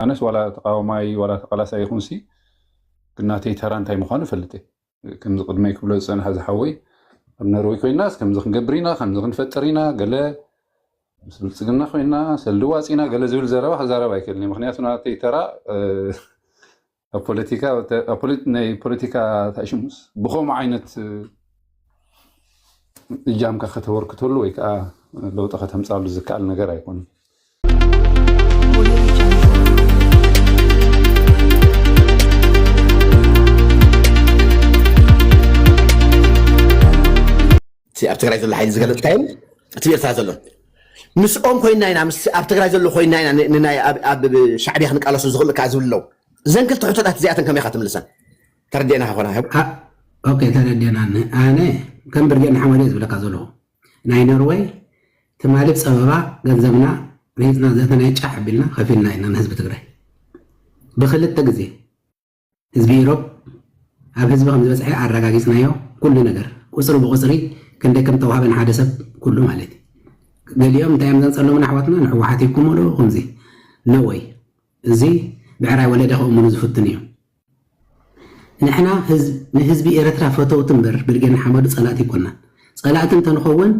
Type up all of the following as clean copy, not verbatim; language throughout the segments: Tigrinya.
أنس ولا تقاوماي ولا تقلاسا يخونسي كنا تيتران تاي مخانو فلتي كم زقد ما يكبلو سنة هذا حوي نروي كويناس كم زخن قبرينا كم زخن فترينا قال سلسلنا خوينا سلواسينا قال زول زروا زروا يكلني مخنياتنا تيترا البوليتيكا تاشمس بخوم عينت جام كختور كتولو يكا لو تختم صار الذكاء النجار يكون أبتغري ذل حين زغلت كاين تبير تازلو مسؤوم خوينا هنا مس أبتغري ذل خوينا هنا ننا أب شعبي خنق على سوزغل كازولو زنقل تحطات زياتن كم يختم لسان تردينا هنا اوكي تردينا انا كم برجعنا حوالي ولا كازولو ناي نروي تمالب سببا غنزبنا ريزنا زتنا يچح بيلنا خفينا ان حزب تግራይ بخلت تغزي حزب يوروب اب حزب خمس بصحي አረጋግጽናዮ كل ነገር ቁጽሩ በቁጽሪ كندكم توهبن حدا سب كله مالتي اليوم تايم زنصلو من احواتنا نحوحات يكملو خمزي نوي زي بعراي ولده امنو زفتنيو نحنا حزب ኤርትራ ፎቶው ትምበር ብርገን حمد صلات يكوننا صلات انت نخون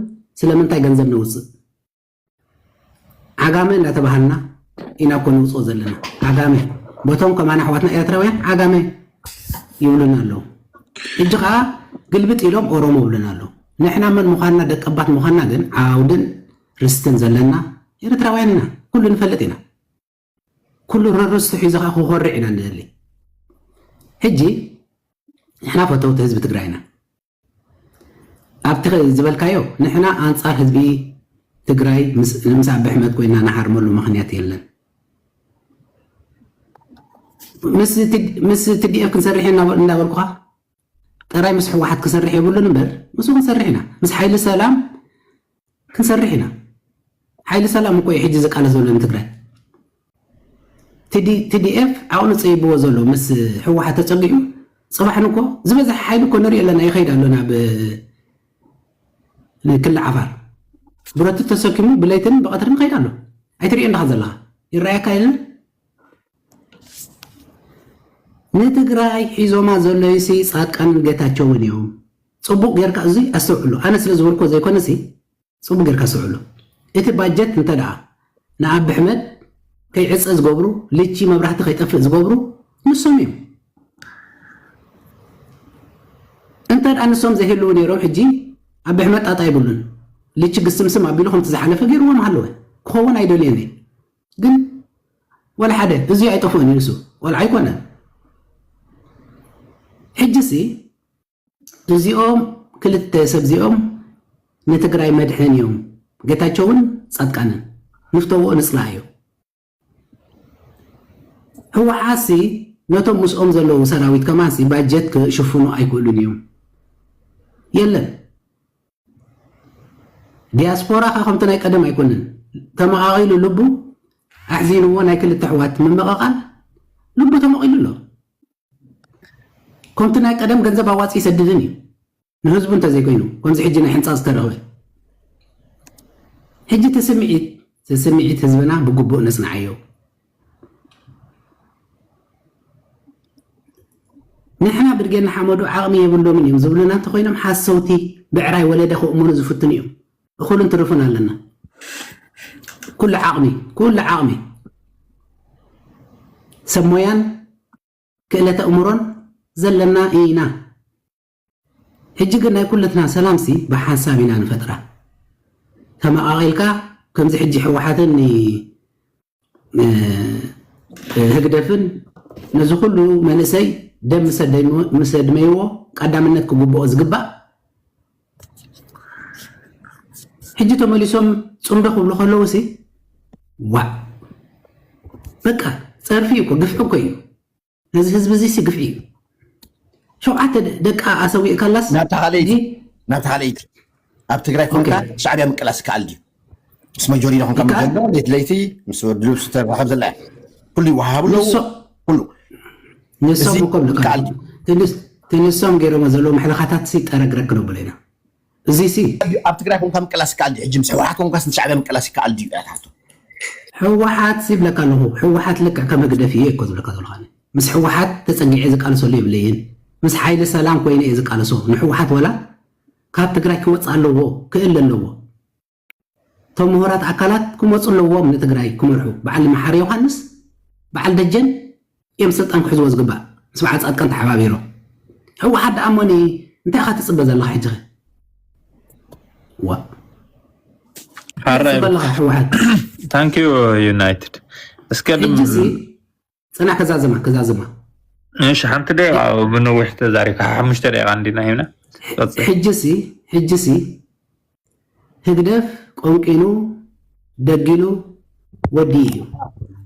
ስለምንታይ ገንዘብ ነው ውጽ አጋመ እንዳተባህልና ኢና ኮን ውጽ ዘለና አጋመ ቦታውን ከማና حواتنا ኤርትራውያን አጋመ ይውልናሉ እጅኻ ግልብጥ ኢሎም ኦሮሞ ይውልናሉ نحنا من مخانا دقبات مخانا ግን عاودن رستن زلنا ኤርትራውያንና كل نفلطنا كل ررست حيزخ اخو خرعنا ندلي هجي نحنا فتوت حزب تግራይና ابتغ زبلكايو نحنا انصار حزبي تግራይ مسعب احمد كوينا نحرملو مخنيات يلن مس تدي اف كنسرحنا ندابلكوا تراي مسح واحد كسرح يقولن نبر مسو كنسرحنا مس حيل سلام كنسرحنا حيل سلام كوي حجي زقاله زولن تግራይ تدي اف عاون صيبو زلو مس حواحه تصقيو صباح نكو زبزح حيل كو نري لنا يخيد لنا ب كل عفار برات تسكمو بليتن بقدرن خيد له ايتري انده زلها يرايا كاين نتግራይ حيزوما زلويسي صاقن ገታቸውን ይው ጽቡቅ ገርካ እዚ አስውዕሉ አነ ስለዝወልኮ ዘይኮነሲ ጽቡቅ ገርካ አስውዕሉ እቲ ባጀት እንተዳ ንአብ አሕመድ كيعص زغبرو ليتشي مبرحت كيطفئ زغبرو نسوم يم انت انسوم زهلو نيرو حجي ابي احمد اطايبلن ليتشي قسمسم ابيلهم تزحلف غير وما حلوه كون ايدوليني ግን ولا حدا ازي ايطفوني نسو ولا ايكونا حجسي ازيوم كلت سبزيوم نتግራይ መድሕን يوم ገታቸውን ጻድቃንን ንፍተው ንጽላዩ هو عاسي نتوم مسؤوم زلو سراويت كمان سي باجت كشوفونو ايكولون يوم يلا دياسبورا خمتنا يقدم ايكونن تماغيلو لبو احزينو وانا كل التحوات من مقاقل لبو تماغيلو له كنتنا يقدم ገንዘብ አዋጽ ይሰድድን ንህዝቡ እንተ ዘይኮይኑ ከምዚ ሕጂና ሕንጻ ዝተረኸበ ሕጂ ተሰሚዒት ህዝብና ብግቡእ ነጽናዓዮ نحنا برجعنا حمدو عقمي يبلو من يوم زبلنا تخوينا محاسوتي بعراي ولده أمون زفتن يوم أخول انترفنا لنا كل عقمي سمويان كإلا تأمرون زلنا إينا هجي قلنا كلتنا سلامسي بحسابنا نفترة كما أغيلك كم زي حجي حوحاتني هقدفن نزو كله منسي دم مسدميو قدامنت كغبو زغبا حجته مليسوم صندخ بلو خلوسي وا بقى صرفيكو غفحكو هذا حزب زي سغفي شو عت دقا اسوي كلاس ناتاليت اب تግራይ ኮንካ ሻዕቢያ ምቅላስ ካልዲ اسمه جوري لهم كم جنة ليتليتي مسود لوس ترحب زلع كل وهاب له كله نسوم كم لك تنسوم غير ما زلوا محلقات سي ترغرك ነው بلينا زي سي اب تግራይ كم كلاس كالدي حجم سواحكم كاس شعب كلاس كالدي ياتاتو ሕወሓት ሲብለካ ኣለኹ ሕወሓት ልክዕ ከመግደፍ እየ እኮ ዝብለካ ዘሎ ኸ ምስ ሕወሓት ተፀጊዐ ዝቃልሰሉ የብለይን ምስ ሓይሊ ሰላም ኮይነ እየ ዝቃልሶ ንሕወሓት ወላ ካብ ትግራይ ክወፅእ ኣለዎ ክእል ኣለዎ እቶም ምሁራት ኣካላት ክመፁ ኣለዎም ንትግራይ ክመርሑ በዓል መሓሪ ዮሃንስ በዓል ደጀን እዮም ስልጣን ክሕዝዎ ዝግባእ ምስ በዓል ፃድቃን ተሓባቢሮም ሕወሓት ደኣሞኒ እንታይ ካ ትፅበ ዘለካ ሕጂ ዋ حرام ሕወሓት ثانك يو يونايتد اسكلم صنع كزازما ايش حنت دقيقة بنوح تزاريك 5 دقيقة عندنا هنا حجسي هقدف قنقينو دقينو وديو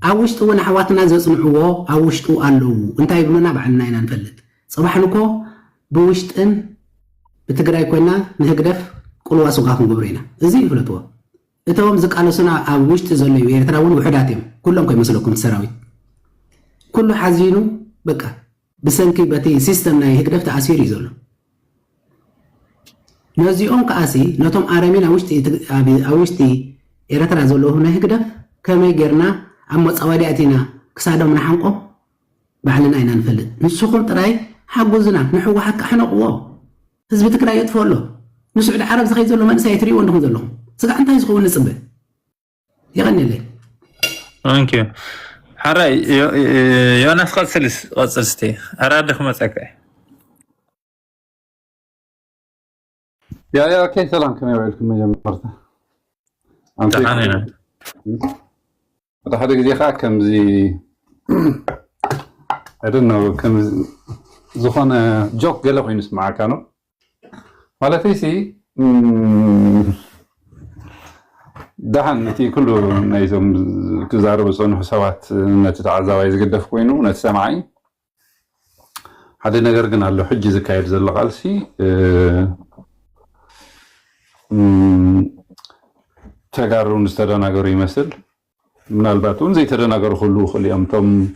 اوشتو وانا حواتنا زصنعوه اوشتو قالو انتا يبلونا بعلنا هنا نفلت صباحنكو بوشتن بتقراي كوينا نهقدف قلوا سوقاكم قبرينا ازي يفلتوه እቶም ዝቃለሱና ኣብ ውሽጢ ዘሎ ኤርትራ እውን ውሕዳት እዮም ኩሎም ከይመስለኩም ሰራዊት ኩሉ ሓዚኑ በቃ ብሰንኪ በቲ ሲስተም ናይ ህግደፍ ተኣሲሩ እዩ ዘሎ ነዚኦም ከኣሲ ነቶም ኣረሚን ኣብ ውሽጢ ኤርትራ ዘለዉ ናይ ህግደፍ ከመይ ጌርና ኣብ መፃወዲያትና ክሳዶም ንሓንቆም ባዕልና ኢና ንፈልጥ ንስኹም ጥራይ ሓጉዝና ንሕወሓት ካሕነቕዎ ህዝቢ ትግራይ የጥፎ ኣሎ ንስዑድ ዓረብ ዝኸይ ዘሎ መንእሰይ ትሪእዎ እንድኹም ዘለኹም سقع أنت يسقون نصبه يغني لي. Thank you. حراي يا ناس قصلستي أرادك ما تسكع. يا اوكي سلام كم يوعدكم مجمرته. تحانينا. هذا حدا قد يخاك كم زي I don't know كم زخانة جوك قال له ينسمع كانوا. ولا تيسي دحن نتي كله نايزم كزارب صنع حسابات نتتعزاوي زقدف كوينو نتسمعي حدا نغير قلنا له حج زكاير زل قالسي تقارو نستدناغر يمثل من الباتون زي تدناغر خلو خلي امتم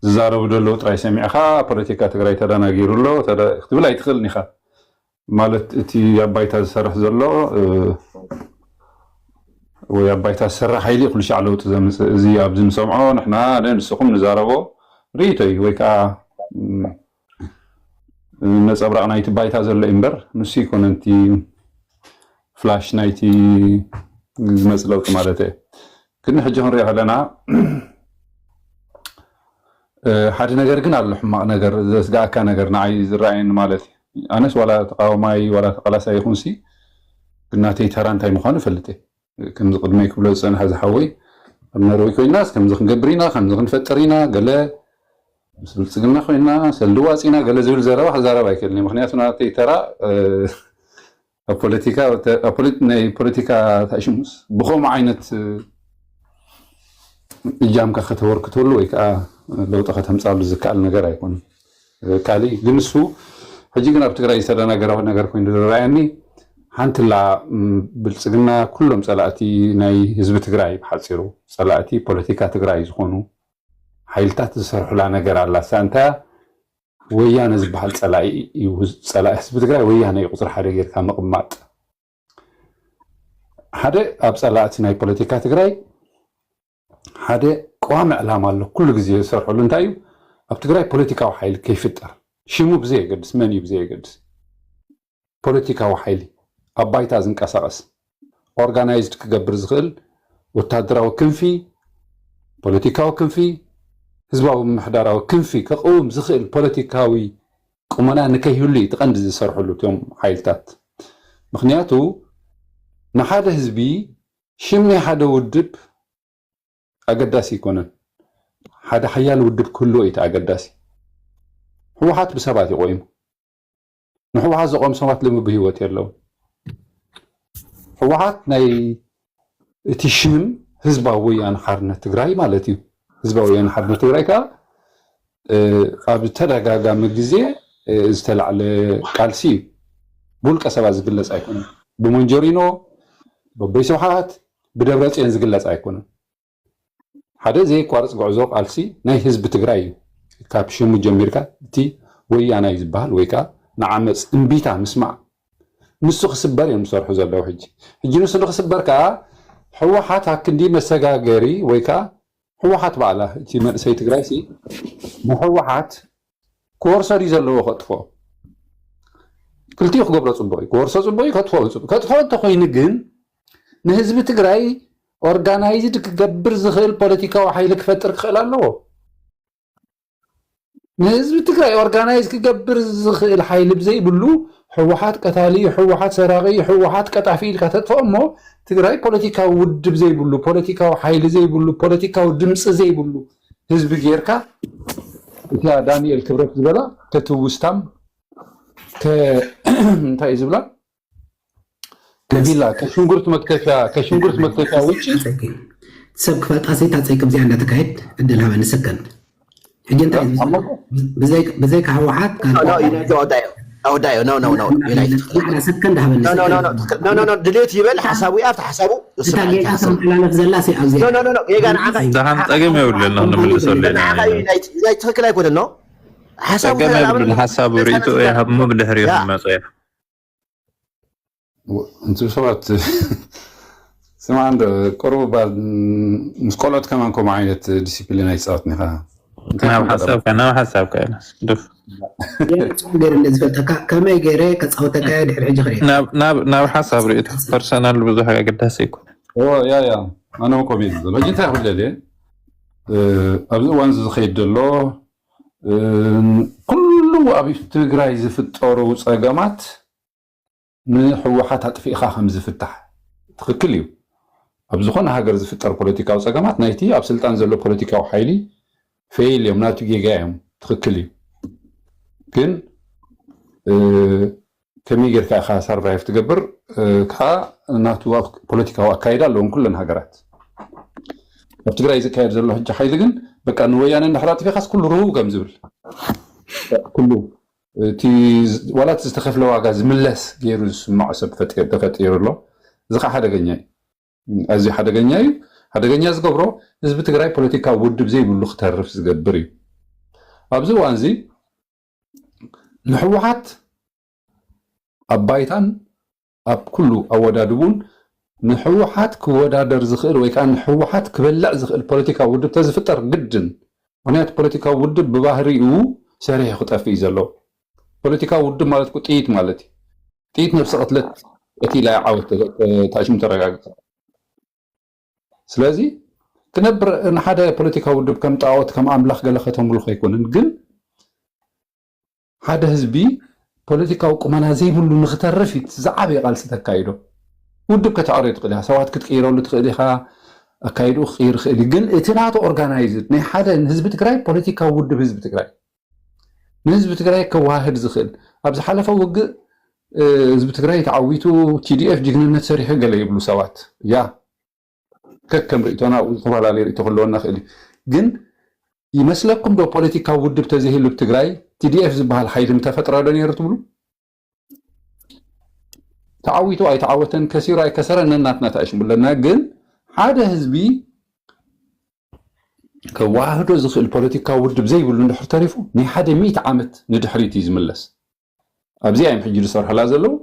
زارب دلو تراي سميعها بوليتيكا تقراي تدناغيرو له اختبلا يدخلني خا مالت تي بايتا سرح زلو ويا بايتا سر حيلي كل شيء على زي ابزن سمعوا نحنا نسقم نزاربو ريتي ويكا الناس ابرا نايت بايتا زل امبر نسي كوننتي فلاش نايتي مسلوك مالته كنا حجه نري علينا حاجه نجر كن على الحماق نجر زغاكا نجر نعي زراين مالتي انس ولا تقاوماي ولا تقلاسا يكون سي كناتي ترانتاي مخان فلتي كم قدمي كبلو صنح زحوي نروي كويناس كم زخن جبرينا كم زخن فترينا قال سلسلنا خوينا سلواسينا قال زول زرا حزارا بايكلني مخنياتنا تي ترى بوليتيكا تاشمس بخوم عينت جام كختور كتولو ويكا لو تاخذ همصال زكال نجر يكون كالي جنسو حجينا بتقرا يسرا نجر كوين رايني حنتلا بالسجنا كلهم صلاتي ناي حزب تግራይ بحصيرو صلاتي بوليتيكا تግራይ ዝኮኑ حيلتات ዝሰርሑ ላ ነገር አላ ሳንታ ወያነ ዝባሃል ጸላይ ጸላይ حزب تግራይ ወያነ ይቁጥር ሓደ ጌርካ መቅማጥ ሓደ ኣብ ጸላቲ ናይ ፖለቲካ ትግራይ ሓደ ቋሚ ዕላማ ኣሎ ኩሉ ግዜ ዝሰርحሉ እንታይ እዩ ኣብ ትግራይ ፖለቲካዊ ሓይሊ ከይፍጠር ሽሙ ብዘይ ገድስ መን እዩ ብዘይ ገድስ ፖለቲካዊ ሓይሊ أبايتا زنقاسقس organized كجبر زخل وتادراو كنفي بوليتيكاو كنفي حزباو محدراو كنفي كقوم زخل بوليتيكاوي قمنا نكيهولي تقند زسرحلو تيوم حيلتات مخنياتو نحاده حزبي شمي حدا ودب اقداسي يكونن حدا حيال ودب كله ايتا اقداسي هو حات بسبات يقويم نحو حاز قوم سمات لم بهيوت يلو حوحات ناي تشم حزباوي ويان حرنة تግራይ ማለት እዩ حزباوي ويان حرنة تግራይ ካ ኣብ ተደጋጋሚ ግዜ ዝተላዕለ ቃልሲ ቡልቀ ሰባት ዝግለጽ ኣይኮነን ብሞንጆሪኖ በበይስውሓት ብደብረጽዮን ዝግለጽ ኣይኮነን ሓደ ዘይቋርጽ ጉዕዞ ቃልሲ ናይ ህዝቢ ትግራይ እዩ ካብ ሽሙ ጀሚርካ እቲ ወያናይ ዝበሃል ወይ ካ ንዓመጽ እምቢታ ምስማዕ نسخ سبر يوم صار حزب لو حج نسخ سبر كا ሕወሓት አክንዲ መሰጋገሪ ወይ ከዓ ሕወሓት ባዕላ እቲ መንእሰይ ትግራይ ሲ ንሕወሓት ክወርሶ ድዩ ዘለዎ ከጥፎ ክልቲኡ ክገብሮ ፅቡቅ እዩ ክወርሶ ፅቡቅ እዩ ከጥፎ እንተኮይኑ ግን ንህዝቢ ትግራይ ኦርጋናይዝድ ክገብር ዝኽእል ፖለቲካዊ ሓይሊ ክፈጥር ክኽእል ኣለዎ ንህዝቢ ትግራይ ኦርጋናይዝ ክገብር ዝኽእል ሓይሊ ብዘይብሉ ሕወሓት ቀታሊ ሕወሓት ሰራቂ ሕወሓት ቀጣፊ ኢልካ ተጥፎ እሞ ትግራይ ፖለቲካዊ ውድብ ዘይብሉ ፖለቲካዊ ሓይሊ ዘይብሉ ፖለቲካዊ ድምፂ ዘይብሉ ህዝቢ ጌርካ እታ ዳንኤል ክብረት ዝበላ ከትውስታም እንታይ ዝብላ ከቢላ ከሽንጉርት መክተፊያ ውጭ ሰብ ክፈልጣሴ ታፀይቅም ዚኣ እንዳተካሄድ እድል ሃበ ንሰከንድ ሕጂ እንታይ ብዘይካ ሕወሓት أودايو no United أنا سكن ده بني no دليت يبل حسابه أفتح حسابه أنا في زلاسي أو زي no يجان عقاي ده هم تأجم يقول لنا نملس ولا إذا تفكر يقول إنه حسابه تأجم حسابه ريتو إيه هم مبلهري ما صير أنتوا شباب سمع عنده قرب بعد مسقولات كمان كم عينة ديسيبليناي صارتني ها أنا حسابك دف غير اللي زفتك كما يجري كصوتك دحر حج خريج ناب حساب ريته بيرسونال بزح قداس يكون يا انا مقومين لجيت اقول لي ابز وانز خيد له كله ابي تግራይ ዝፍጠሩ ፀገማት ንሕወሓት ኣጥፊእኻ ከም ዝፍታሕ ትክክል እዩ ኣብ ዝኾነ ሃገር ዝፍጠር ፖለቲካዊ ፀገማት ናይቲ ኣብ ስልጣን ዘሎ ፖለቲካዊ ሓይሊ ፌል እዮም ናቱ ጌጋ እዮም ትክክል እዩ ግን ከመይ ጌርካ ኢኻ ሰርቫይቭ ትገብር ከዓ ናቱ ፖለቲካዊ ኣካይዳ ኣለዎም ኩለን ሃገራት ኣብ ትግራይ ዝካየድ ዘሎ ሕጂ ሓይሊ ግን በቃ ንወያነ እንዳሕራ ጥፊኻስ ኩሉ ርሁብ ከም ዝብል ኩሉ እቲ ዋላ እቲ ዝተኸፍለ ዋጋ ዝምለስ ገይሩ ዝስማዖ ሰብ ተፈጢሩ ኣሎ እዚ ከዓ ሓደገኛ እዩ ኣዝዩ ሓደገኛ እዩ ሓደገኛ ዝገብሮ ህዝቢ ትግራይ ፖለቲካዊ ውድብ ዘይብሉ ክተርፍ ዝገብር እዩ ኣብዚ እዋን እዚ ንሕወሓት ኣብ ባይታን ኣብ ኩሉ ኣወዳድቡን ንሕወሓት ክወዳደር ዝኽእል ወይ ከዓ ንሕወሓት ክበልዕ ዝኽእል ፖለቲካዊ ውድብ ተዝፍጠር ግድን ምክንያቱ ፖለቲካዊ ውድብ ብባህሪኡ ሰሪሕ ክጠፍእ እዩ ዘሎ ፖለቲካዊ ውድብ ማለት ጥይት ማለት እዩ ጥይት ነብሲ ቅትለት እቲ ላይ ዓወት ተኣሽሙ ተረጋግፅ ስለዚ ክነብር ንሓደ ፖለቲካዊ ውድብ ከም ጣዖት ከም ኣምላኽ ገለ ከተምልኮ ኣይኮንን ግን ሓደ ህዝቢ ፖለቲካዊ ቁመና ዘይብሉ ንክተርፍ ዝዓበየ ቃልሲ ተካይዶ ውድብ ከተዕርዮ ትኽእል ኢኻ ሰባት ክትቀይረሉ ትኽእል ኢኻ ኣካይዱ ክቅይር ክእል ግን እቲ ናቱ ኦርጋናይዝድ ናይ ሓደ ህዝቢ ትግራይ ፖለቲካዊ ውድብ ህዝቢ ትግራይ ንህዝቢ ትግራይ ከዋህድ ዝኽእል ኣብ ዝሓለፈ ውግእ ህዝቢ ትግራይ ተዓዊቱ ቲዲኤፍ ጅግንነት ሰሪሑ ገለ ይብሉ ሰባት ያ ከከም ርእቶና ዝተፈላለዩ ርእቶ ክህልወና ክእል እዩ ግን ይመስለኩም ዶ ፖለቲካዊ ውድብ ተዘይህሉ ትግራይ ቲዲኤፍ ዝበሃል ሓይሊ ምተፈጥረ ዶ ነይሩ ትብሉ ተዓዊቱ ኣይተዓወተን ከሲሩ ኣይከሰረን እናትና ተኣሽሙለና ግን ሓደ ህዝቢ ከዋህዶ ዝኽእል ፖለቲካዊ ውድብ ዘይብሉ እንድሕር ተሪፉ ናይ ሓደ 100 ዓመት ንድሕሪት እዩ ዝምለስ ኣብዚ እዮም ሕጂ ዝሰርሐላ ዘለው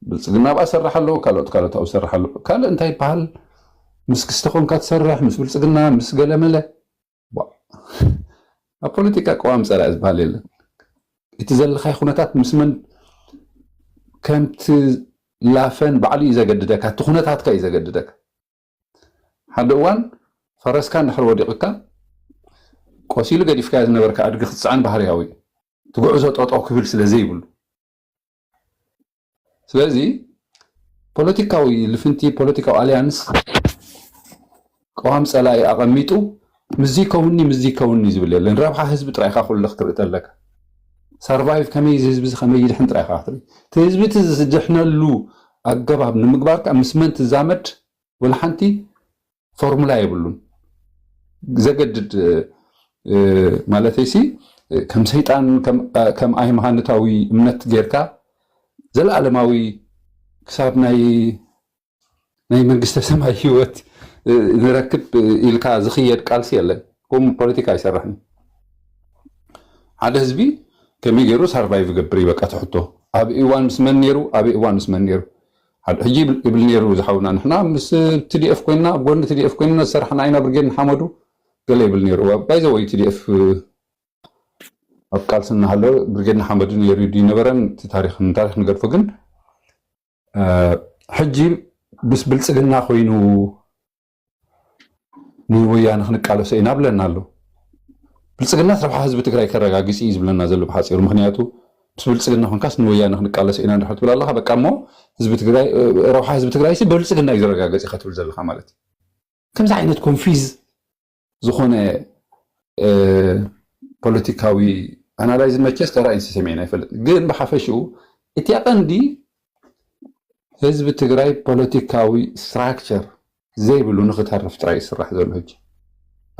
ብልፅግና ብኣ ሰራሕ ኣለዎ ካልኦት ኣብኡ ሰራሕ ኣለዎ ካልእ እንታይ ይበሃል ምስ ክስተ ኮንካ ትሰርሕ ምስ ብልፅግና ምስ ገለመለ ኣብ ፖለቲካ ቀዋም ፀላእ ዝበሃል የለን እቲ ዘለኻይ ኩነታት ምስ መን ከምቲ ላፈን ባዕሉ እዩ ዘገድደካ እቲ ኩነታትካ እዩ ዘገድደካ ሓደ እዋን ፈረስካ እንድሕር ወዲቕካ ቆሲሉ ገዲፍካ ዝነበርካ ኣድጊ ክትፅዓን ባህርያዊ ትጉዕዞ ጠጠው ክብል ስለዘይብሉ ስለዚ ፖለቲካዊ ልፍንቲ ፖለቲካዊ ኣልያንስ ቀዋም ፀላኢ ኣቐሚጡ ምዚ ከውኒ ዝብል የለን ረብሓ ህዝቢ ጥራይካ ኩሉ ክትርኢ ተለካ ሰርቫይቭ ከመይ ህዝቢ ከመይ ይድሕን ጥራይካ ክትርኢ እቲ ህዝቢ እቲ ዝድሕነሉ ኣገባብ ንምግባርካ ምስ መን ትዛመድ ወላ ሓንቲ ፎርሙላ የብሉን ዘገድድ ማለት ሲ ከም ሰይጣን ከም ኣይመሃነታዊ እምነት ጌርካ ዘለዓለማዊ ክሳብ ናይ መንግስተ ሰማይ ህይወት ንረክብ ኢልካ ዝኽየድ ቃልሲ የለን ከምኡ ፖለቲካ ኣይሰርሕን ሓደ ህዝቢ ከመይ ገይሩ ሰርቫይቭ ገብር ይበቃ ትሕቶ ኣብ እዋን ምስ መን ነይሩ ኣብ እዋን ምስ መን ነይሩ حجي يبل نيرو زحونا نحنا مس تي دي اف كوينا بقولنا تي دي اف كوينا سرحنا عينا برجين حمدو قال يبل نيرو بايزو تي دي اف أبقال سنة هلو برجين حمدو نيرو دي نبرن تاريخ نقول فقن حجي بس بلصقنا خوينو نويا نخنق على سينا بلنا له بلصقنا ربح حزب تግራይ ከረጋግጽ ይዝብለና ዘሎ በሐጺሩ ምክንያቱ بس بلصقنا هنكاس نويا نخنق على سينا نحط بلا الله بقى مو حزب تግራይ ربح حزب تግራይ سي بلصقنا يزرጋግጽ ይኸትብል ዘለኻ ማለት ከምዛ ዓይነት ኮንፊዝ ዝኾነ ፖለቲካዊ አናላይዝ መቸስ ተራእይ ሰሜና ይፈልጥ ግን በሐፈሽው እቲ ያቀንዲ ህዝብ ትግራይ ፖለቲካዊ ስትራክቸር ዘይብሉ ንኽተርፍ ጥራይ ይስራሕ ዘሎ ሕጂ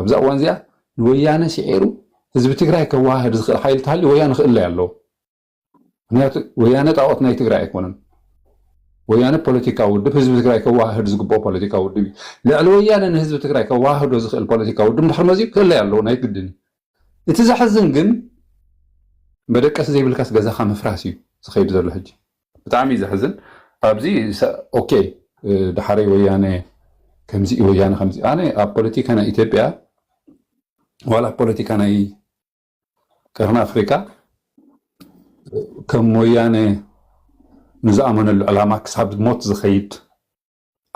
ኣብዛ እዋን እዚኣ ወያነ ሲዒሩ ህዝቢ ትግራይ ከዋህድ ዝኽእል ሓይሊ ተሃልዩ ወያነ ክእለ ኣለዎ ምክንያቱ ወያነ ጣዖት ናይ ትግራይ ኣይኮነን ወያነ ፖለቲካዊ ውድብ ህዝቢ ትግራይ ከዋህድ ዝግብኦ ፖለቲካዊ ውድብ ልዕሊ ወያነ ንህዝቢ ትግራይ ከዋህዶ ዝኽእል ፖለቲካዊ ውድብ ድሕሪ መዚኡ ክእለ ኣለዎ ናይ ግድን እቲ ዘሕዝን ግን በደቀስ ዘይብልካስ ገዛኻ ምፍራስ እዩ ዝኸይድ ዘሎ ሕጂ ብጣዕሚ ዘሕዝን ኣብዚ ኦኬ ድሓረይ ወያነ ከምዚ ወያነ ከምዚ ኣነ ኣብ ፖለቲካ ናይ ኢትዮጵያ ዋላ ፖለቲካ ናይ ቀርና ኣፍሪካ ከም ወያነ ንዝኣመነሉ ዕላማ ክሳብ ሞት ዝኸይድ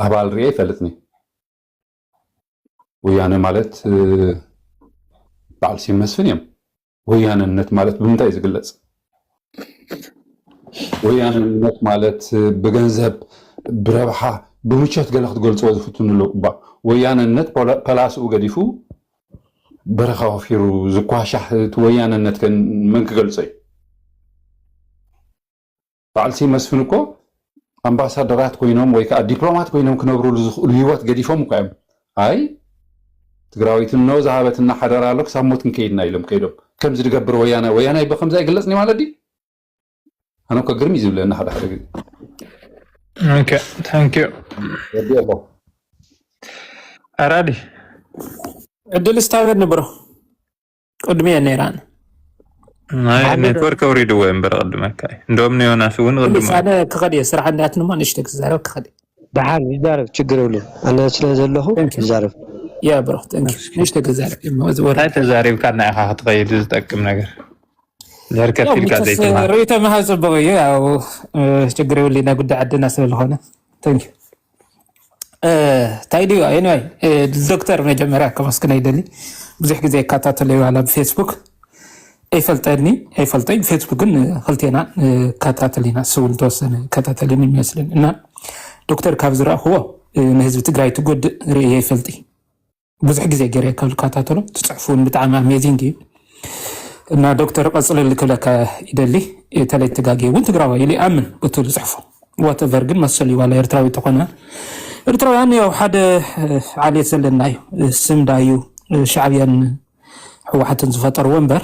ኣባል ርአ ይፈልጥኒ ወያነ ማለት በዓል ሲመስፍን እዮም ወያነነት ማለት ብምንታይ ዝግለጽ ወያነነት ማለት በገንዘብ ብረብሓ ብምቾት ገለ ክትገልጽዎ ዝፍትንሉ እባ ወያነነት ፐላስኡ ገዲፉ በረኻ ወፊሩ ዝኳሻሕ እቲ ወያነነት መን ክገልጾ እዩ በዓል ሲመስፍን እኮ ኣምባሳደራት ኮይኖም ወይ ከዓ ዲፕሎማት ኮይኖም ክነብሩሉ ዝኽእሉ ህይወት ገዲፎም እኳ እዮም ኣይ ትግራዊትኖ ዝሃበትና ሓደራ ኣሎ ክሳብ ሞት ክንከይድና ኢሎም ከይዶም ከምዚ ዝገብር ወያነ በከምዚ ኣይገለጽኒ ማለት ዲ أنا كجرم يزبل لنا هذا حاجة. Okay, thank you. أرادي. أدل استعرض نبرو. قدمي النيران. هاي نتورك أريد وين برد مكاي. دومني أنا سوون قدم. بس أنا كخدي صراحة عندنا ما نشتك زارو كخدي. بحال يعرف تشجرولي. أنا أشيله زله يعرف. يا برو تنك نشتك زارو. هاي تزاري كان أخاه تغير جزء من نجار. زارك في الكازيت. ريته ما هذا بغيه أو تشجرولي نقول عندنا سؤال هنا. تانك. تايدي anyway الدكتور مجمرة كمسكنا يدلي بزح زي كاتات اللي على فيسبوك ايفلتني فيسبوك خلتينا كاتات اللي نسول توسن كاتات اللي من مثلا ان دكتور كافزرا هو نهزب تግራይ تقود ري يفلتي بزح زي غير كاتات له تصحفون بتاع اميزنج ان دكتور قصل لك لك يدلي تلي تغاغي وانت تግራዋ يلي امن قلت له صحفه واتفر ግን مسلي ولا ኤርትራዊ ተኮነ ኤርትራውያን ያው ሓደ ዓሌት ዘለና እዩ ስም ዳዩ ሻዕብያን ህወሓትን ዝፈጠሩ ወንበር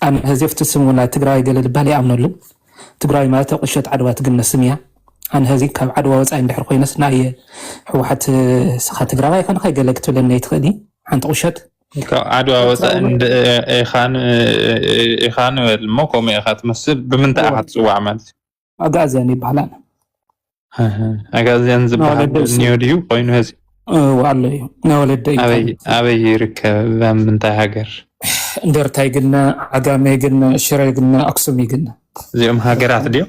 ኣነ ህዝፍቲ ስም ወላ ትግራይ ገለ ልባል ይኣምነሉ ትግራይ ማለት ቁሸት ዓድዋ ትግነስ ስም እያ ኣነ ህዚ ካብ ዓድዋ ወፃኢ እንድሕር ኮይነስ ናይ ህወሓት ስኻ ትግራይ ከን ከይገለ ክትብለና ይትኽእሊ ሓንቲ ቁሸት ዓድዋ ወፃኢ ኢኻን ሞ ኮሜ ኢኻ ትመስል ብምንታይ ኢኻ ትፅዋዕ ማለት ኣጋዘን ይበሃል أجازين زبالة نيوديو قينو هذي. والله نولد أبي يركب من تهاجر. در تايجنا عجامي جنا شرايجنا أقسمي جنا. زيهم هاجرات ديو.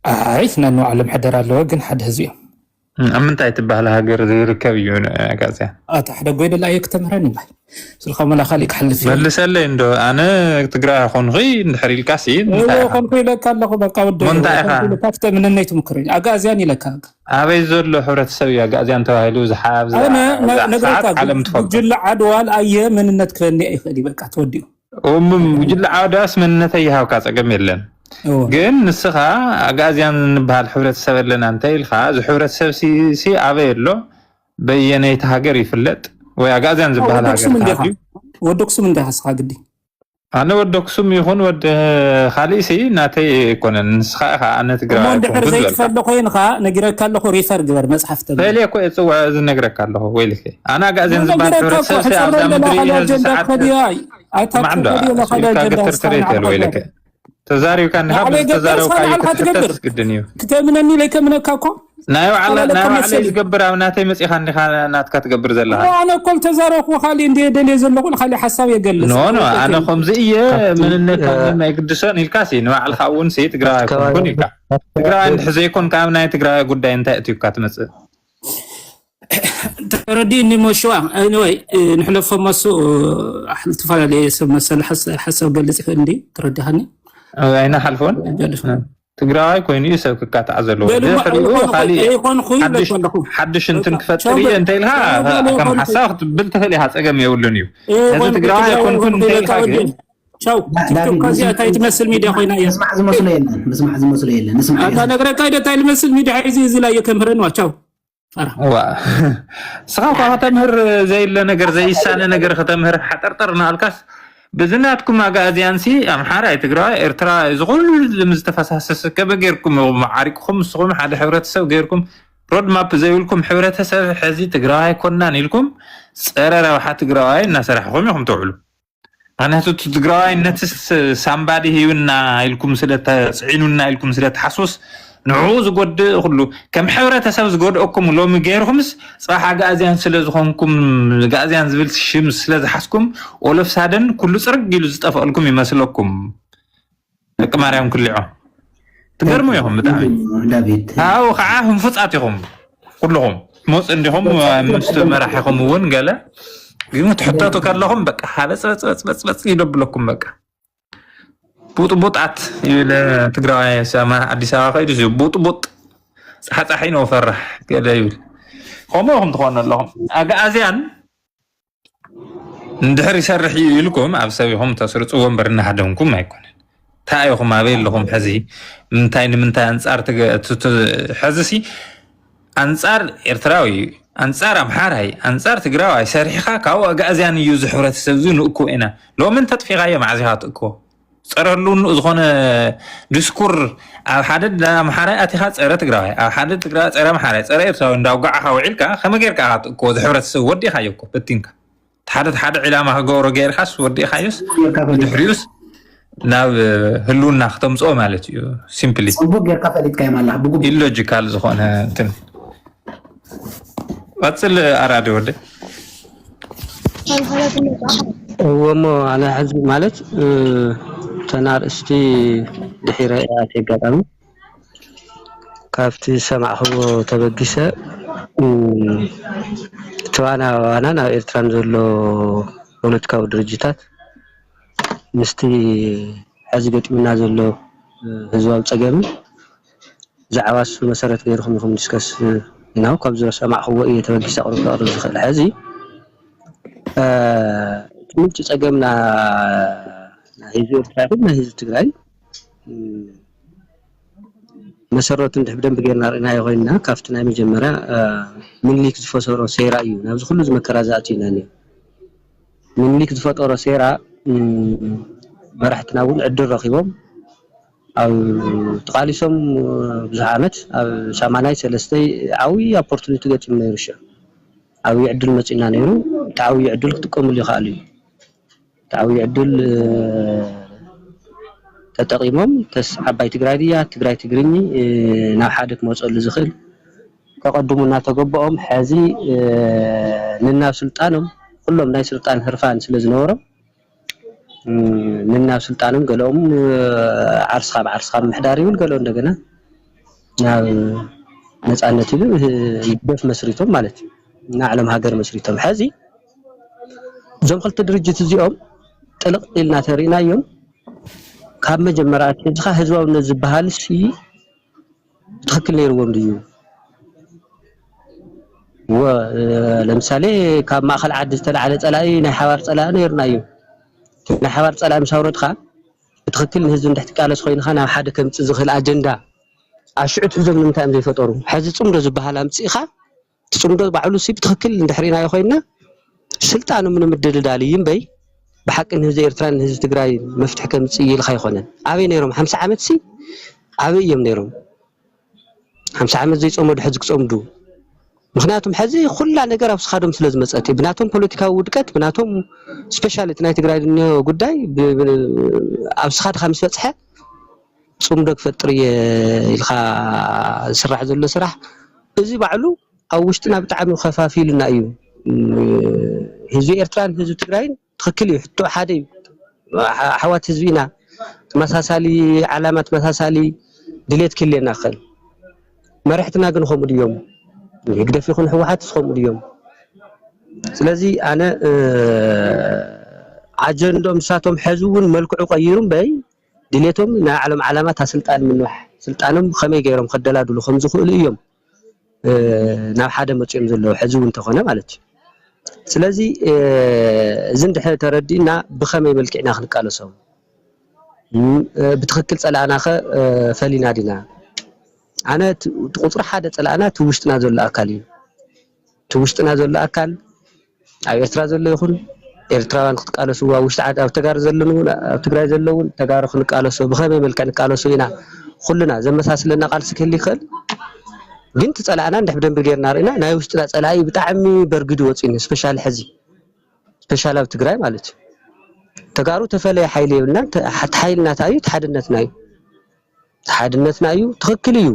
عيشنا إنه علم حدر على وجن حد هزيهم. من تايتبه على هاجر زي ركبيون أجازين. تحت قيد لا يكتمرني معي. سلخة ملا خليك حل فيه. بل سأل إنه أنا تقرأ خنغي نحري الكاسين. خنغي لك الله بقى ودي. منتهى. كافته من النيت مكرين. أجازيني لك. أبي زور له حرة تسوي أجازين توهيلو زحاب. أنا نقدر جل عدوال أيام من النتكلني أي خدي بقى توديه. جل عداس من نتيها وكاس أجملن. ግን ንስኻ ኣጋዝያን ንበሃል ሕብረተሰብ ኣለና እንታይ ኢልካ እዚ ሕብረተሰብ ሲ ኣበይ ኣሎ በየነይቲ ሃገር ይፍለጥ ወይ ኣጋዝያን ዝበሃል ሃገር ወዲ ኣክሱም እንታይ ሓስኻ ግዲ ኣነ ወዲ ኣክሱም ይኹን ወዲ ካሊእ ሲ ናተይ ኣይኮነን ንስኻ ኢኻ ኣነ ትግራይ ድሕር ዘይትፈልጥ ኮይንካ ነጊረካ ኣለኹ ሪፈር ግበር መፅሓፍ ተለ ፈለየ እኮ እፅውዕ ዝነግረካ ኣለኹ ወይልከ ኣነ ኣጋዝያን ዝበሃል ሕብረተሰብ ሲ ኣብዛ ምድሪ ነዚ ሰዓት ማዕዶ تزاريو كان هذا تزاريو كاي كتبتس قدنيو كتمنني لك منك اكو نايو على يقبر أبناتي مسيخ عندي خانات كتقبر زلها أنا كل تزارق وخالي إندي دلي زلقون خالي حساب يقلص نو أنا خمزية من النك ما يقدسون الكاسي نوع الخاون سي تقرأ كون يقع تقرأ أنت حزيكون كامنا تقرأ قد أنت أتيو كاتمس ترديني مشوا anyway نحلف مسو حلت فعل لي مثلا حسب قلت عندي تردهني أين حلفون تقرأ كوين يسوي كاتعزلوا حدش انت كفتري انت لها كم حساخت بلتهلي هاتقم يقولونيو لازم تقرأ يكون كنت شو تكتب كازي تاي تمثل ميديا خوينا اسمع زمسلين نسمع زمسلين نسمع انا نقرا قاعده تاي تمثل ميديا عايز لا يكمرن واتشو وا سخاف تمهر زي النجر زي السنه نجر ختمهر حطرطرنا الكاس بزناتكم اغازيانسي امحاره تقرا ارترا زغل مزتفاسس كبغيركم معاركم سقوم حدا حبرتسب غيركم رود ماب زيولكم حبرتسب حزي تقرا كنا نيلكم صرره وحا تقراي نسرحكم يوم تعلو انا تقراي نتس سامبادي هيونا الكم سلت صعينونا الكم سلت حسوس نعوز قد كله كم حبرتسب زغد اكم لو مغيركمس صراحه غازيان سلازخونكم غازيان زبل شمس سلازحسكم ولف سادن كله صرق يلو زطفالكم يመስلكم كماريام كلعو تقرموا يهم بتاعي دافيد هاو خعاهم فصاتهم كلهم موص عندهم مستمرحكم ون قال يموت تحطاتو كلهم بقى بس يدبلكم بقى بوط يلا تقرا سما اديس ابابا يدز بوط صحصحين وفرح كده يقول هم تخون لهم اغازيان ندحر يسرح يلكم ابسبيهم تسرص ومبرنا حدنكم ما يكون تايهم ابيل لهم حزي منتاي انصار حزسي انصار ارتراوي انصار امحاري انصار تقراوي سريخا كاو اغازيان يوز حرت سبزو نكو انا لو من تطفي غايه معزيات اكو صرلون زخونه ديسكور على حدد امحاري اتيخا صره تقراوي على حدد تقرا صره امحاري صره ارتراوي ndaوقعها وعيلكا خما غيركا اكو حرت سب ودي خايكو بتينكا حدد حد علامه غورو غير خاص ودي خايس دحريوس ناب هلونا ختمصو ማለት እዩ ሲምፕሊ صبوق غير كفلت كايم الله بوق ኢሎጂካል ዝኾነ እንትን ወጽል አራዲ ወደ ومو على حزب ማለት ተናር እስቲ ድሒረ ያቴ ጋጣም ካፍቲ ሰማዕኹ ተበግሰ ተዋና ናብ ኤርትራን ዘሎ ፖለቲካዊ ድርጅታት ምስቲ ሕዚ ገጥምና ዘሎ ህዝባዊ ፀገም زعواس مسارات غيرهم يخم ديسكاس هنا كم زر سمع هو إيه تبغي سأقرب أقرب زخل هذه ممكن تسأجمنا هيزور تعرف ما هيزور تقرأي مسارات نحبدن بجينا رأينا يغينا كافتنا مجمرة من ليك تفسر سيرة أيو نبز كل زم كرازاتنا ني من ليك تفسر سيرة ما راح تناول عدل رخيبهم أو تقاليسهم بزعامت أو سامعناي سلستي عوي opportunity جت من يرشة عوي يعدل مسئنا نيرو تعوي يعدل تقوم اللي خالي تعوي يعدل تتقيمهم تس عباي تقرأية تقرأي تقريني ناو حادث موصل لزخل كقدمونا تقبهم حازي لنا سلطانهم كلهم ناي سلطان هرفان سلزنورهم لنا سلطانهم قالهم عرصخاب محداري قالوا እንደገና ناو نصانت يبف مسريتهم ማለት እና ዓለም ሀገር መስሪቶም حازي ዞም خلت ድርጅት እዚኦም ጥልቅ ኢልና ተሪናዮም ካብ መጀመርያት እዚኻ ህዝባውነት ዝበሃል ሲ ትክክል ነይርዎም ድዩ ለምሳሌ ካብ ማእከል ዓዲ ዝተላዓለ ፀላኢ ናይ ሓባር ፀላኢ ነይርናዮ ናይ ሓባር ፀላኢ ምሳውረድካ ብትክክል ህዝብ እንድሕትቃለስ ኮይንካ ናብ ሓደ ከምፅእ ዝኽእል ኣጀንዳ ኣሽዑት ሒዞም ንምንታይ እዮም ዘይፈጠሩ ሕዚ ፅምዶ ዝበሃል ኣምፅኢኻ ፅምዶ ባዕሉ ሲ ብትክክል እንድሕሪናዮ ኮይንና ስልጣኑ ምን ምድልዳል ይምበይ بحق إن هذا إيرتران هذا تجري مفتح كم تسيل خايخونا أبي نيرهم 5 عامات سي أبي يوم نيرهم 5 عامات زي صمود حزق صمدو مخناتهم حزي كل نجار بس خادم سلز مسأتي بناتهم بوليتيكا ودكت بناتهم سبيشاليت نايت تجري إنه قداي أبس خاد 5 فتحة صمدك فترة الخا سرح زول سرح እዚ ባዕሉ ኣብ ውሽጥና ብጣዕሚ ከፋፊልና እዩ ህዝቢ ኤርትራን ህዝቢ ትግራይን ትክክል እዩ ሕቶ ሓደ እዩ ኣሕዋት ህዝቢና ተመሳሳሊ ዓላማት ተመሳሳሊ ድሌት ክልልና ክእል መሪሕትና ግን ከምኡ ድዮም ይግደፍ ይኹን ህወሓት ከምኡ ድዮም ስለዚ ኣነ ኣጀንዶም ሳቶም ሕዝቡን መልክዑ ቀይሩም በይ ድሌቶም ናይ ዓለም ዓላማት ስልጣን ምንዋሕ ስልጣኖም ከመይ ገይሮም ከደላድሉ ከም ዝኽእሉ እዮም ናብ ሓደ መፅኦም ዘለዎ ሕዝቡ እንተኾነ ማለት እዩ ስለዚ እዚ እንድሕር ተረዲእና ብኸመይ መልክዕና ክንቃለሶም ብትክክል ፀላእናኸ ፈሊና ዲና ኣነ ቁፅሪ ሓደ ፀላእና ትውሽጥና ዘሎ ኣካል እዩ ትውሽጥና ዘሎ ኣካል ኣብ ኤርትራ ዘሎ ይኹን ኤርትራውያን ክትቃለስዋ ውሽጢ ዓዲ ኣብ ተጋሩ ዘለውን ኣብ ትግራይ ዘለውን ተጋሩ ክንቃለሶ ብኸመይ መልክዕ ንቃለሶ ኢና ኩልና ዘመሳስለና ቃልሲ ክህሊ ይኽእል ግን ትፀላእና እንድሕ ብደንቢ ጌርና ርኢና ናይ ውሽጥና ፀላኢ ብጣዕሚ በርግዲ ወፂን ስፔሻል ሕዚ ስፔሻል ኣብ ትግራይ ማለት እዩ ተጋሩ ተፈለየ ሓይሊ የብልና ሓይልና ታዩ ተሓድነትና እዩ ተሓድነትና እዩ ትክክል እዩ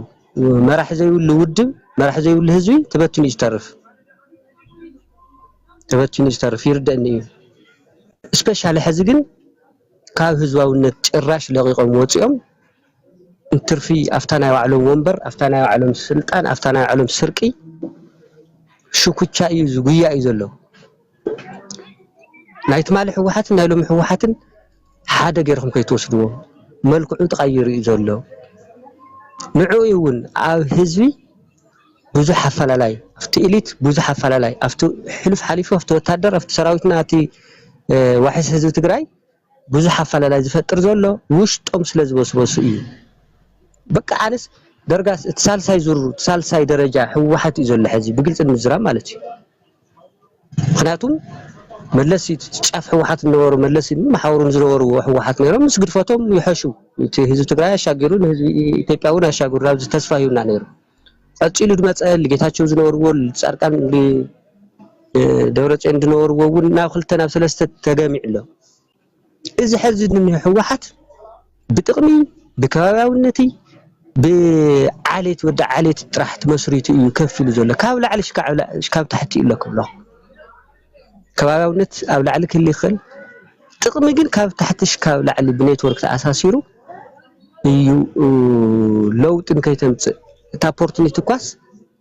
መራሒ ዘይብሉ ውድብ መራሒ ዘይብሉ ህዝቢ ተበቲኑ ዝተርፍ ይርደአኒ እዩ ስፔሻል ሕዚ ግን ካብ ህዝባውነት ጭራሽ ለቂቆም ወፂኦም እንትርፊ ኣፍታ ናይ ባዕሎም ወንበር ኣፍታ ናይ ባዕሎም ስልጣን ኣፍታ ናይ ባዕሎም ስርቂ ሽኩቻ እዩ ዝጉያ እዩ ዘሎ ናይ ትማሊ ህወሓትን ናይ ሎሚ ህወሓትን ሓደ ገይርኩም ከይትወስድዎ መልክዑ ተቀይሩ እዩ ዘሎ ንዕኡ እውን ኣብ ህዝቢ ብዙሕ ኣፈላላይ ኣብቲ ኤሊት ብዙሕ ኣፈላላይ ኣብቲ ሕልፍ ሓሊፉ ኣብቲ ወታደር ኣብቲ ሰራዊትና እቲ ዋሕስ ህዝቢ ትግራይ ብዙሕ ኣፈላላይ ዝፈጥር ዘሎ ውሽጦም ስለ ዝበስበሱ እዩ በቃ ኣነስ ደርጋስ እትሳልሳይ ዙር እትሳልሳይ ደረጃ ህወሓት እዩ ዘሎ ሕዚ ብግልፂ ንምዝራብ ማለት እዩ ምክንያቱም መለስ ጫፍ ህወሓት ነበሩ መለስ ማሕበሩን ዝነበሩ ህወሓት ነይሮም ምስ ግድፈቶም ይሐሹ እቲ ህዝቢ ትግራይ ኣሻገሩ ንህዝቢ ኢትዮጵያ እውን ኣሻገሩ ኣብዚ ተስፋ ይሁና ነይሩ ቀፂሉ ድመፀል ጌታቸው ዝነበርዎ ጻድቃን ደብረጽዮን ዝነበርዎ እውን ናብ 2 ናብ 3 ተገሚዕ ኣሎ እዚ ሕዚ ህወሓት ብጥቕሚ ብከባቢያውነቲ ብዓሌት ወደ ዓሌት ጥራሕ ተመስሪቱ እዩ ከፍ ኢሉ ዘሎ ካብ ላዕሊ ሽካብ ታሕቲ ኢሉ ከሎ ከባቢያውነት ኣብ ላዕሊ ክሊ ይኽእል ጥቕሚ ግን ካብ ታሕቲ ሽካብ ላዕሊ ብኔትወርክ ተኣሳሲሩ እዩ ለውጥን ከይተምፅእ እታ ኦፖርቹኒቲ ኳስ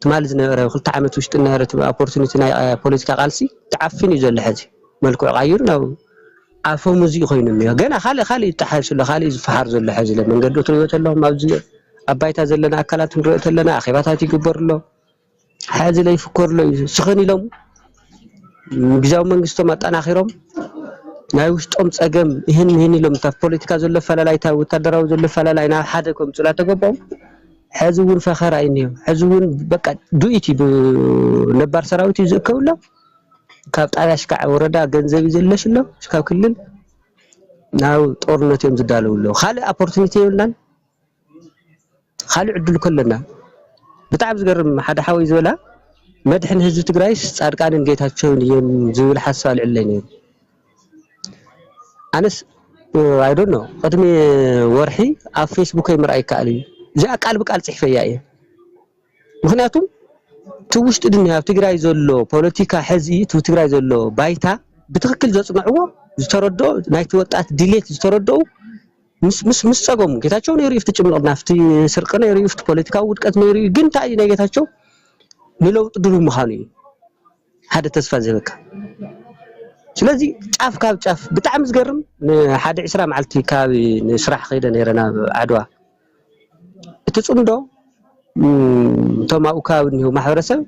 ትማል ዝነበረ 2 ዓመት ውሽጢ ነበረ ኦፖርቹኒቲ ናይ ፖለቲካ ቃልሲ ተዓፊን እዩ ዘሎ ሕዚ መልክዑ ቀይሩ ነው ኣፈሙዚ ኮይኑ ነው ገና खाली ተሓሽሎ खाሊ ዝፈሓር ዘሎ ሕዚ ለመንገዱ ትሪኦ ተለኹም ኣብዚ ኣባይታ ዘለና ኣካላት ንሪኦ ተለና ኣኼባታት ይግበርሎ ሕዚ ላይ ፍኮርሎ ስኽን ኢሎም ግዛው መንግስቶም ኣጠናኺሮም ናይ ውሽጦም ፀገም ይህን ኢሎም ታ ፖለቲካ ዘሎ ፈላላይ ታ ወታደራዊ ዘሎ ፈላላይ ናብ ሓደ ከምፅላ ተገባም ሕዚ እውን ፈኸራ እዩ ሕዚ እውን በቃ ዱኢቲ ነባር ሰራዊት ይዝከውሎ ካብ ጣብያ ሽካዕ ወረዳ ገንዘብ ይዘለሽሎ ሽካብ ክልል ናው ጦርነት እዮም ዝዳለውሎ खाሊ ኦፖርቹኒቲ ይብልናን खाሊ ዕድል ከለና ብጣዕሚ ዝገርም ሓደ ሓወይ ዝበላ መድሕን ህዝቢ ትግራይስ ጻድቃንን ጌታቸውን እዮም ዝብል ሓሳብ አልዕለይ ነይሩ ኣነስ አይ ዶንት ኖ ቅድሚ ወርሒ ኣብ ፌስቡክ ይምርኣይ ካሊ እዚኣ ቃል ብቃል ጽሕፈያ እየ ምክንያቱም ትውሽጥ ድንያ ኣብ ትግራይ ዘሎ ፖለቲካ ሕዚ ትግራይ ዘሎ ባይታ ብትክክል ዘጽንዕዎ ዝተረዶ ናይቲ ወጣት ዲሌት ዝተረዶ ምስ ፀጎም ጌታቸው ነይሩ ይፍት ጭምቅ ናፍቲ ስርቅ ነይሩ ይፍት ፖለቲካዊ ውድቀት ነይሩ ግን ታይ ናይ ጌታቸው ንለውጥ ድሉ ምኻኑ ሓደ ተስፋ ዝህበካ ስለዚ ጫፍ ካብ ጫፍ ብጣዕሚ ዝገርም ሓደ 20 መዓልቲ ካብ ንስራሕ ኸይደ ነይረና ዓድዋ እቲ ጽምዶ ተማኡ ካብ ነው ማሕበረሰብ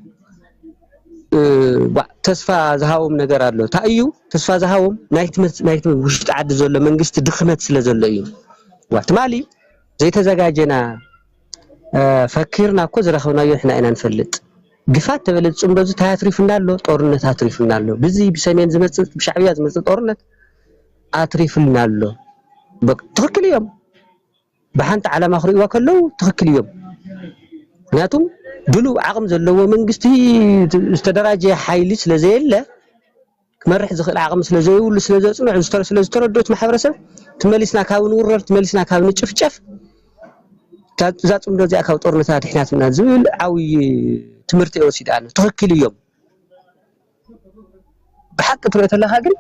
ተስፋ ዝሃዎም ነገር ኣሎ ታዩ ተስፋ ዝሃዎም ናይቲ ውሽጥ ዓዲ ዘሎ መንግስቲ ድኽመት ስለ ዘሎ እዩ ዋትማሊ ዘይተዘጋጀና ፈኪርና እኮ ዝረኸብናዮ እحنا ኢና ንፈልጥ ግፋት ተበለጽ ጽምዶዝ ታያትሪፍና ኣሎ ጦርነት አትሪፍና ኣሎ በዚ ብሰሜን ዝመጽእ ብሻዕቢያ ዝመጽእ ጦርነት አትሪፍና ኣሎ ትክክል እዮም በሓንተ ዓላማ ክሪእዋ ከለው ትክክል እዮም ምክንያቱም ድሉ ዓቅም ዘለዎ መንግስቲ ዝተደራጀ ሓይሊ ስለዘየለ ክመርሕ ዝኽእል ዓቅም ስለዘይውሉ ስለዘጽንዕ ስለዝተረዶት ማሕበረሰብ ትመሊስና ካብ ንውረር ትመሊስና ካብ ንጭፍጨፍ تزاتم دوزي أكاو طورنتا تحنات من زول عوي تمرتي وسيد عنه تخكل اليوم بحق تريت الله هاجل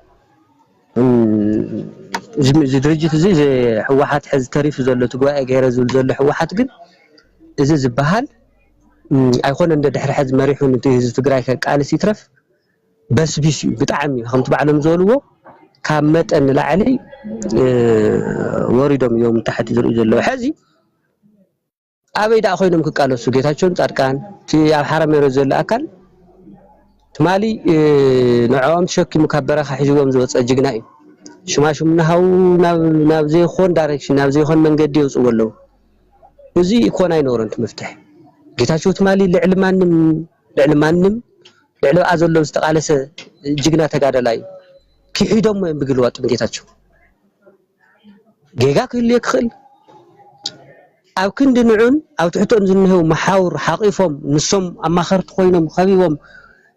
زي درجة زي حواحات حز تاريف زول تقوى غير زول حواحات جن إذا زبهال أيقون عند دحر حز مريحون انتهز تقرأ كقال سيترف بس بيسي بتعمي هم تبعلم زولو كامت أن لا علي وردهم يوم تحت زول حزي أبي دا أخوينهم كقالوا سجيتاشون تاركان في الحرم يرزل أكل تمالي نعوم شوكي مكبرة حجوهم زوج أجنائي شو منها ونابزي خون دايركشن نابزي خون من قد يوصلوا وزي يكون أي نور أنت مفتاح جيتاشو تمالي لعلمانم لعلم أزلوا استقالة جنا تقادر لاي كيدهم بقلوات من جيتاشو جيجا كل يخل أو كند نعون أو تحتون زنه محاور حقيفهم نصم أما خرط خوينهم خبيبهم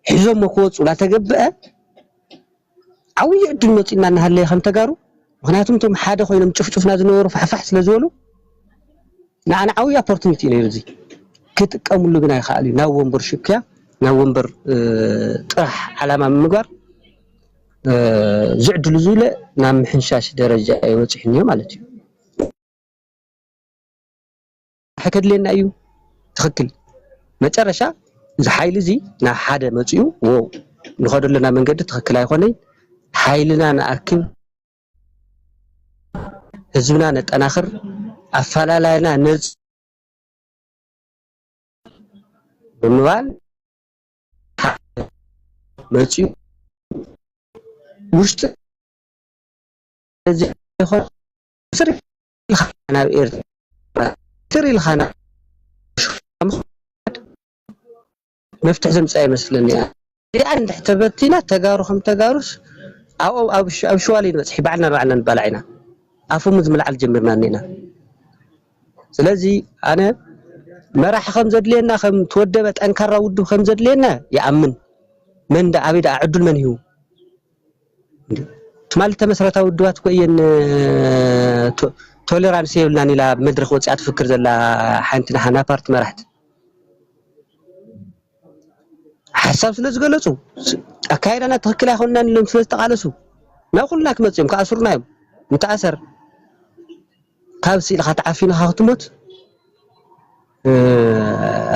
حزم مكوت ولا تجبأ عوي الدنيا إن هاللي خم تجارو وخناتهم تم حدا خوينهم شوف نازنور فحفحس لزولو أنا عوي opportunity نيرزي كت أمول لجنا يخالي نومبر شكيا نومبر طرح علامة مقر زعد لزولة نام حنشاش درجة أيوة تحنيه مالتي حكد لنا أيو تخكل ما ترشة زحيل زي نا حدا متيو و نخدر لنا من قد تخكل أيقوني حيلنا نأكل زمنا نتأخر أفلا لنا نز بموال متيو وشت زي خو سرك أنا بير تري الخانة مفتح زمساي مثلني يعني تحت بتينا تجارس أو شوالي نسحب بعنا نبلعنا عفوا مزمل على جمرنا نينا سلازي أنا ما راح خمزد لنا خم تودبت أنكر ودو خمزد لنا يأمن من دا عبيد أعدل من هو تمال تمسرته ودوات كوين توليرانس يبلاني لا مدرخ وصعت فكر زلا حنتنا حنا بارت مرحت حساب سلازغلصو اكايدنا تخكل يخوننا لم سلازتقالسو ناخلنا كمصيم كاسرنا متاثر كابسي لخ تعفينا خاطمت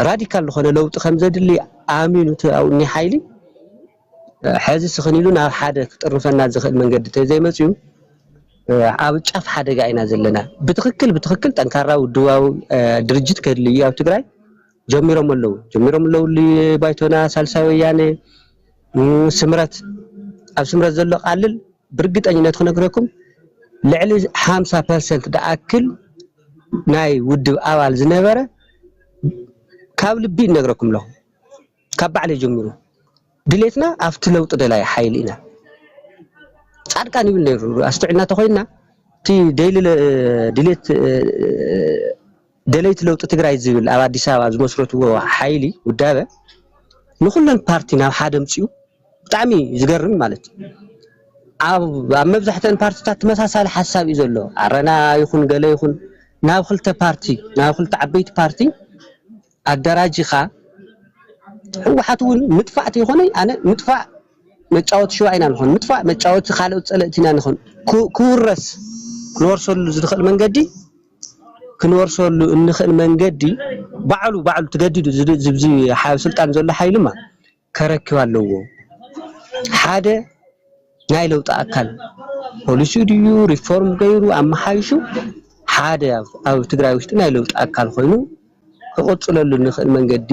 راديكال خونه لوط خمزدلي امينو او ني حيلي حازي سخنيلو نا حدا كطرفنا زخل منقد تزي مصيو عاب ጫፍ حدጋ አይና ዘለና بتخكل ጠንካራ ውድዋው ድርጅት ከድልዩ ኣብ ትግራይ ጀሚሮም ኣለው ባይቶና ሳልሳይ ወያኔ ስምረት ኣብ ስምረት ዘሎ ቃልል ብርግጠኝነት ክነግረኩም ልዕሊ 50% ዳኣክል ናይ ውድብ ኣባል ዝነበረ ካብ ልቢ ነግረኩም ለው ካብ ባዕለ ጀሚሩ ድሌትና ኣብቲ ለውጥ ደላይ ሓይል ኢና ጻድቃን ይብል ነይሩ ኣስተዕና ተኾይና ቲ ደሌት ለውጥ ትግራይ ዝብል ኣብ አዲስ አበባ ዝመስረትዎ ሓይሊ ውዳበ ንኹለን ፓርቲ ናብ ሓደ ምጽኡ ብጣዕሚ ዝገርም ማለት ኣብ መብዛሕትአን ፓርቲታት ተመሳሳሊ ሓሳብ እዩ ዘሎ ኣረና ይኹን ገለ ይኹን ናብ ክልተ ፓርቲ ናብ ክልተ ዓበይቲ ፓርቲ ኣደራጅኻ ህወሓት እውን ምጥፋእቲ ይኾነ ኣነ ምጥፋእ መጫወት ሸዋይና ንኾን ምጥፋእ መጫወት ካልኦት ጸለእቲና ንኾን ኩረስ ክንወርሰሉ ዝኽእል መንገዲ ክንወርሰሉ እንኽእል መንገዲ ባዕሉ ተገዲዱ ዝብዚ ሓብ ስልጣን ዘሎ ሓይልማ ከረክብ ኣለዎ ሓደ ናይ ለውጥ ኣካል ፖሊሲ ድዩ ሪፎርም ገይሩ ኣመሓይሹ ሓደ ኣብ ትግራይ ውሽጢ ናይ ለውጥ ኣካል ኮይኑ ክቆጽለሉ እንኽእል መንገዲ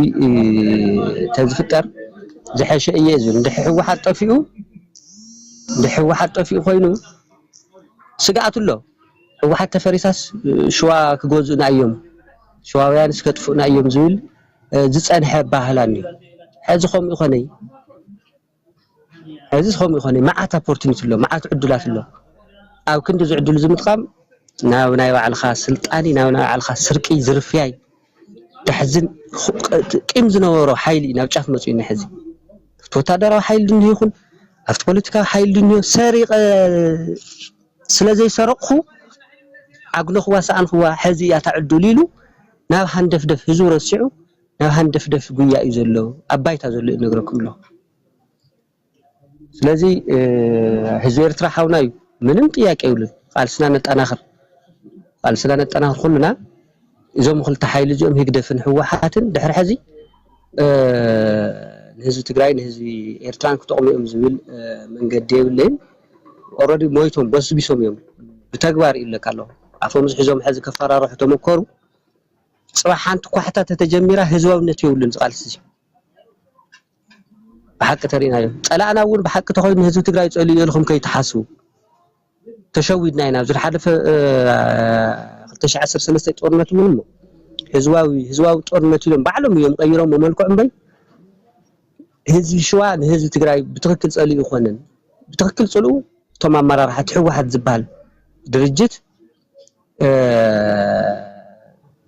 ተዝፍጠር ዝሐሸ እየ ዝብል እንድሕወሓት ጠፊኡ ኮይኑ ስጋኣቱሎ ህወሓት ተፈሪሳስ ሸዋ ክጎዝኡና እዮም ሸዋውያን እስከጥፉና እዮም ዝብል ዝጸንሐ ባህላኒ ሕዚ ከምኡ ይኾነ መዓት ኦፖርቹኒቲ ኣሎ መዓት ዕድላት ኣሎ ኣብ ክንዲ ዝዕድሉ ዝምጥቃም ናብ ናይ ባዕልኻ ስልጣኒ ናብ ናይ ባዕልኻ ስርቂ ዝርፍያይ ተሕዝን ቂም ዝነበሮ ሓይሊ ናብ ጫፍ መጽኡ ሕዚ ወታደራዊ ሓይሊ ድንህ ይኹን ኣብቲ ፖለቲካዊ ሓይሊ ድንህ ሰሪቀ ስለዘይ ሰረቕኹ ኣግኖኽዋ ሰኣንኽዋ ሕዚ እያ ተዕድሉ ኢሉ ናብ ሃንደፍደፍ ህዝቡ ረሲዑ ናብ ሃንደፍደፍ ጉያ እዩ ዘሎ ኣባይታ ዘሎ ነግረኩም ኣሎ ስለዚ ህዝቢ ኤርትራ ሓውና እዩ ምንም ጥያቄ የብሉን ቃልስና ነጠናኽር ኩልና እዞም ክልተ ሓይሊ እዚኦም ህግደፍን ህወሓትን ድሕሪ ሕዚ ንህዝቢ ትግራይ ንህዝቢ ኤርትራን ክጠቕሚኦም ዝብል መንገዲ የብለን ኦልሬዲ ሞይቶም በስቢሶም እዮም ብተግባር ይለካ ኣለዎ ኣፎም ዝሕዞም ሕዚ ከፈራርሑ ተመከሩ ፅባሕ ሓንቲ ኳሕታ ተጀሚራ ህዝባውነት የብሉን ዝቃልስ እዚ ብሓቂ ተሪእናዮ ፀላእና እውን ብሓቂ ተኮይኑ ህዝቢ ትግራይ ፀልዩ ኢልኩም ከይተሓስቡ ተሸዊድና ኢና ዝሓለፈ 2013 ጦርነት እውን ህዝባዊ ጦርነት እዮም ባዕሎም እዮም ቀይሮም መልክዑ እምበይ ህዝቢ ሸዋ ንህዝቢ ትግራይ ብትክክል ፀልዩ ይኾነን ብትክክል ፀልኡ ቶም ኣመራርሓ ህወሓት ዝበሃል ድርጅት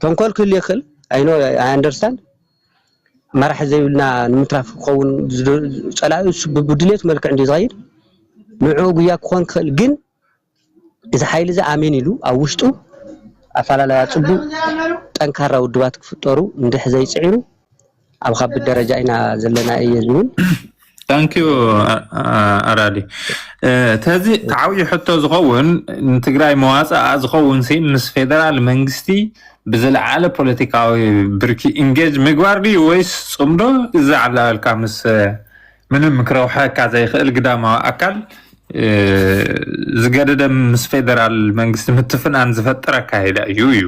ተንኮል ክህሉ ይኽእል አይ አንደርስታንድ መራሒ ዘይብልና ንምትራፍ ክኸውን ፀላኢ ብድሌት መልክዕ እንዲ ዝኸይድ ንዑ ጉያ ክኾን ክኽእል ግን እዚ ሓይሊ እዚ ኣሜን ኢሉ ኣብ ውሽጡ ኣፈላላይ ፅቡቅ ጠንካራ ውድባት ክፍጠሩ እንድሕ ዘይፅዒሩ ኣብ ከቢድ ደረጃ ኢና ዘለና እየ ዝብል ታንኪዩ ኣራዲ ተዚ ዓብይ ሕቶ ዝኸውን ንትግራይ መዋፅእ ዝኸውን ሲ ምስ ፌደራል መንግስቲ ብዝለዓለ ፖለቲካዊ ብርኪ ኢንጌጅ ምግባር ድዩ ወይስ ፅምዶ ዝዓላልካ ምስ ምንም ክረውሐካ ዘይኽእል ግዳማዊ ኣካል ዝገደደ ምስ ፌደራል መንግስቲ ምትፍናን ዝፈጥር ኣካይዳ እዩ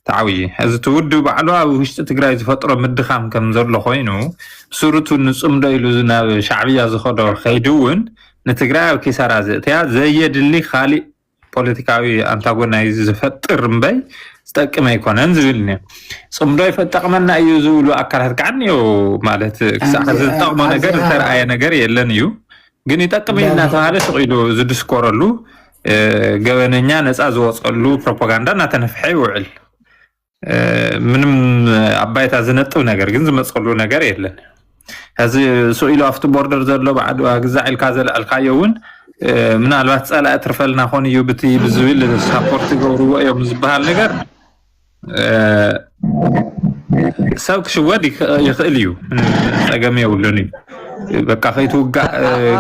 تعوي هذا تودو بعلوا وش تقرأ فترة مدخام كم زر لخوينو صورته نصم ده إلوزنا شعبية زخدو خيدون نتقرأ وكسر عزتها زي اللي خالي بوليتيكاوي أنتاغونايز فتر مبي استك ما يكون أنزلني صم ده فتق منا يزول وأكره كعني ومالت كسر طعم نجار ترى أي نجار يلنيو جني تكمل نتعالى سقيلو زدسكورلو جوانيا ناس أزوصلو بروباغندا نتنفحي وعل ምንም አባይታ ዝነጥብ ነገር ግን ዝመጽሉ ነገር የለን እዚ ሱኢሉ አፍቱ ቦርደር ዘሎ ባዕዱ ግዛዕልካ ዘለልካየውን ምናልባት ጸላእ ትርፈልና ኾን እዩ ብቲ ብዝብል ሳፖርት ይገብርዎ እዮም ዝባሃል ነገር ሰብ ክሽወድ ይኽእል እዩ ፀገም የብሉን በቃ ከይትውጋ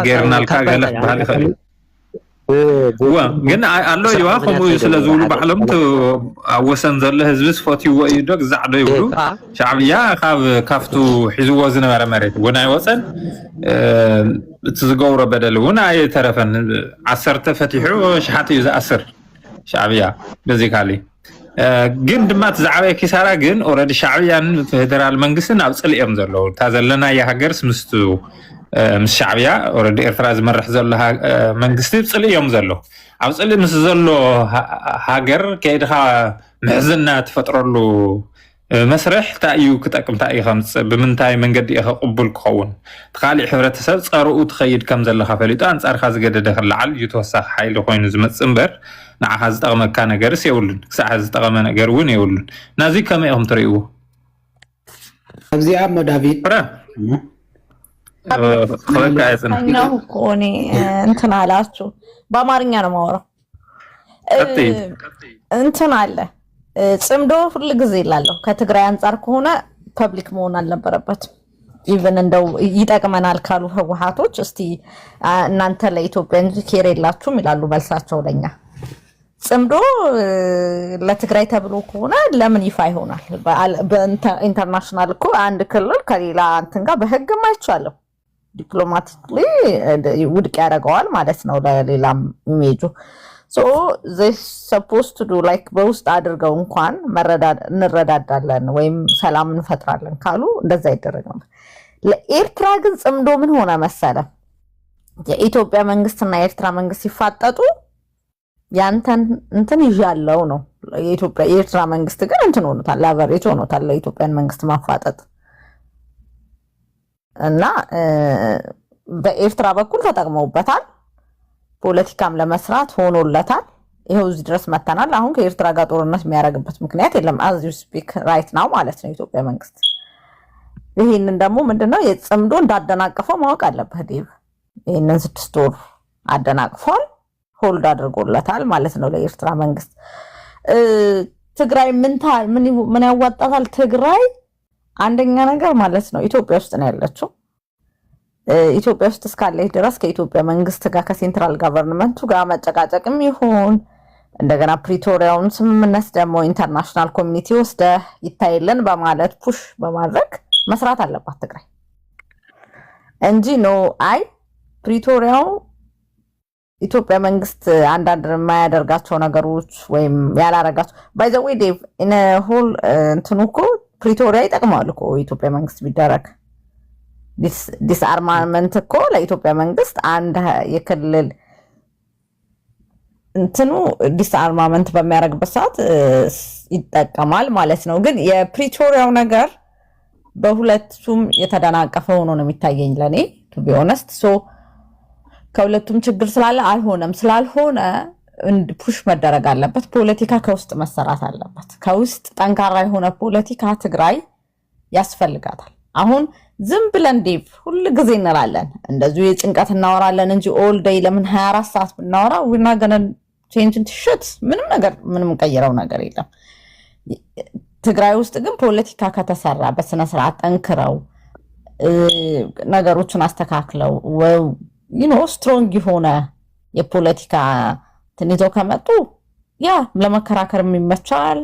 ጌርናልካ ገለፍ ባህል ይኽእል ግን አሎ ይዋ ኸሙ ስለዝብሉ ባዕሎም ኣወሰን ዘሎ ህዝቢ ስፎትይዎ እዩ ዶ ግዛዕ ዶ ይብሉ ሻዕብያ ካብቱ ሒዝዎ ዝነበረ መሬት እውን ኣይወፀን እቲ ዝገብሮ በደል እውን ኣይተረፈን 10 ፈቲሑ ሸሓት እዩ ዝኣስር ሻዕብያ በዚ ካሊ ግን ድማ ትዛዕበየ ኪሳራ ግን ኦልሬዲ ሻዕብያን ፌደራል መንግስትን ኣብ ፅል እዮም ዘለዉ እታ ዘለና የሃገርስ ምስቱ ምስ ሻዕብያ ኦልሬዲ ኤርትራ ዝመርሕ ዘሎ መንግስቲ ፅል እዮም ዘሎ ኣብ ፅል ምስ ዘሎ ሃገር ከይድኻ ምሕዝና ትፈጥረሉ መስርሕ እንታይ እዩ ክጠቅም እንታይ እዩ ከምፅእ ብምንታይ መንገዲ ኢኻ ቅቡል ክኸውን ተኻሊእ ሕብረተሰብ ፀርኡ ትኸይድ ከም ዘለካ ፈሊጡ ኣንፃርካ ዝገደደ ክለዓል እዩ ተወሳኺ ሓይሊ ኮይኑ ዝመፅእ እምበር ንዓኻ ዝጠቕመካ ነገርስ የብሉን ክሳዕ ዝጠቐመ ነገር እውን የብሉን ናዚ ከመይ ኢኹም ትሪእዎ ኣብዚኣ እሞ ዳቪድ እንትን አላችሁ በአማርኛ ነው የማወራው እንትን አለ ጽምዶ ሁሉ ጊዜ ይላለሁ ከትግራይ አንፃር ከሆነ ፐብሊክ መሆን አልነበረበትም ኢቭን እንደው ይጠቅመናል ካሉ ህወሓቶች እስቲ እናንተ ለኢትዮጵያ እንጂ ኬር የላችሁም ይላሉ መልሳቸው ለኛ ጽምዶ ለትግራይ ተብሎ ከሆነ ለምን ይፋ ይሆናል በኢንተርናሽናል እኮ አንድ ክልል ከሌላ እንትን ጋር በህግም አይቻለው ዲፕሎማቲክሊ ውድቅ ያደርገዋል ማለት ነው ለሌላም ኢሜጁ so they supposed to do like በውስጥ አድርገው እንኳን እንረዳዳለን ወይም ሰላም እንፈጥራለን ካሉ እንደዛ ይደረጋል ለኤርትራ ግን ጽምዶ ምን ሆነ መሰለ የኢትዮጵያ መንግስትና የኤርትራ መንግስት ሲፋጠጡ ያንተን እንትን ይያለው ነው የኤርትራ መንግስት ግን እንትን ሆኖታል ላቨሬጅ ሆኖታል ለኢትዮጵያን መንግስት ማፋጠጥ እና በኤርትራ በኩል ተጠቅመውበታል ፖለቲካም ለመስራት ሆኖለታል ይሄው እዚህ ድረስ መተናል አሁን ከኤርትራ ጋር ጦርነት የሚያደርግበት ምክንያት የለም as you speak right now ማለት ነው ኢትዮጵያ መንግስት ይሄንን ደግሞ ምንድነው የጽምዶ እንዳደናቀፈው ማወቅ አለበት ዴቭ ይሄንን 6 ወር አደናቅፏል ሆልድ አድርጎለታል ማለት ነው ለኤርትራ መንግስት ትግራይ ምን ያዋጣታል? ትግራይ አንደኛ ነገር ማለት ነው ኢትዮጵያ ውስጥ ነው ያለችው። ኢትዮጵያ ውስጥ እስካለች ድረስ ከኢትዮጵያ መንግስት ጋር ከሴንትራል ገቨርንመንቱ ጋር መጨቃጨቅም ይሁን እንደገና ፕሪቶሪያውን ስምምነት ደግሞ ኢንተርናሽናል ኮሚኒቲ ወስደ ይታይልን በማለት ፑሽ በማድረግ መስራት አለባት ትግራይ እንጂ ነው አይ ፕሪቶሪያው ኢትዮጵያ መንግስት አንዳንድ የማያደርጋቸው ነገሮች ወይም ያላረጋቸው ባይ ዘ ዌይ ዴቭ ኢን ሆል እንትኑ እኮ ፕሪቶሪያ ይጠቅማል እኮ ኢትዮጵያ መንግስት ቢደረግ ዲስአርማመንት እኮ ለኢትዮጵያ መንግስት አንድ የክልል እንትኑ ዲስአርማመንት በሚያደርግበት ሰዓት ይጠቀማል ማለት ነው። ግን የፕሪቶሪያው ነገር በሁለቱም የተደናቀፈ ሆኖ ነው የሚታየኝ ለኔ ቱ ቢ ኦነስት ሶ ከሁለቱም ችግር ስላለ አይሆንም ስላልሆነ ፑሽ መደረግ አለበት። ፖለቲካ ከውስጥ መሰራት አለበት። ከውስጥ ጠንካራ የሆነ ፖለቲካ ትግራይ ያስፈልጋታል። አሁን ዝም ብለን ዴቭ ሁሉ ጊዜ እንላለን እንደዚሁ የጭንቀት እናወራለን እንጂ ኦል ዴይ ለምን 24 ሰዓት ብናወራ we're not gonna change into shit ምንም ቀይረው ነገር የለም። ትግራይ ውስጥ ግን ፖለቲካ ከተሰራ በስነ ስርዓት ጠንክረው ነገሮችን አስተካክለው ስትሮንግ የሆነ የፖለቲካ ትንይዘው ከመጡ ያ ለመከራከር የሚመቻል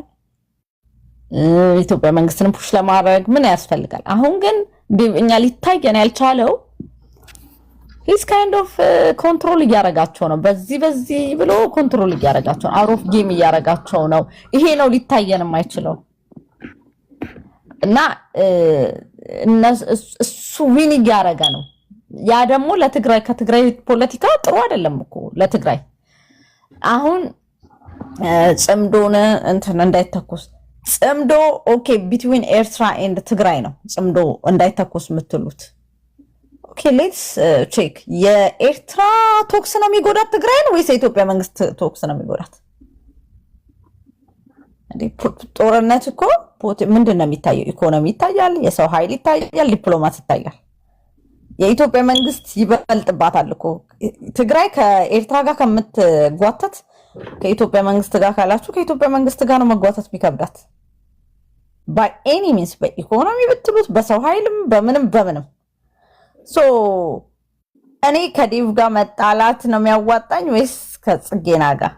ኢትዮጵያ መንግስትን ፑሽ ለማድረግ ምን ያስፈልጋል? አሁን ግን እኛ ሊታየን ያልቻለው ሂስ ካይንድ ኦፍ ኮንትሮል እያረጋቸው ነው። በዚህ ብሎ ኮንትሮል እያረጋቸው ነው። አውት ኦፍ ጌም እያረጋቸው ነው። ይሄ ነው ሊታየን የማይችለው እና እሱ ዊን እያረጋ ነው። ያ ደግሞ ለትግራይ ከትግራይ ፖለቲካ ጥሩ አይደለም እኮ ለትግራይ አሁን ጽምዶን እንትን እንዳይተኩስ ጽምዶ ኦኬ ቢትዊን ኤርትራ ኤንድ ትግራይ ነው ጽምዶ እንዳይተኩስ የምትሉት ኦኬ ሌትስ ቼክ የኤርትራ ቶክስ ነው የሚጎዳት ትግራይን ወይስ የኢትዮጵያ መንግስት ቶክስ ነው የሚጎዳት? ጦርነት እኮ ምንድን ነው የሚታየው? ኢኮኖሚ ይታያል፣ የሰው ኃይል ይታያል፣ ዲፕሎማሲ ይታያል። የኢትዮጵያ መንግስት ይበልጥባታል እኮ ትግራይ ከኤርትራ ጋር ከምትጓተት ከኢትዮጵያ መንግስት ጋር ካላችሁ ከኢትዮጵያ መንግስት ጋር ነው መጓተት የሚከብዳት ባይ ኤኒ ሚንስ በኢኮኖሚ ብትሉት በሰው ኃይልም በምንም ሶ እኔ ከዴቭ ጋር መጣላት ነው የሚያዋጣኝ ወይስ ከጽጌና ጋር?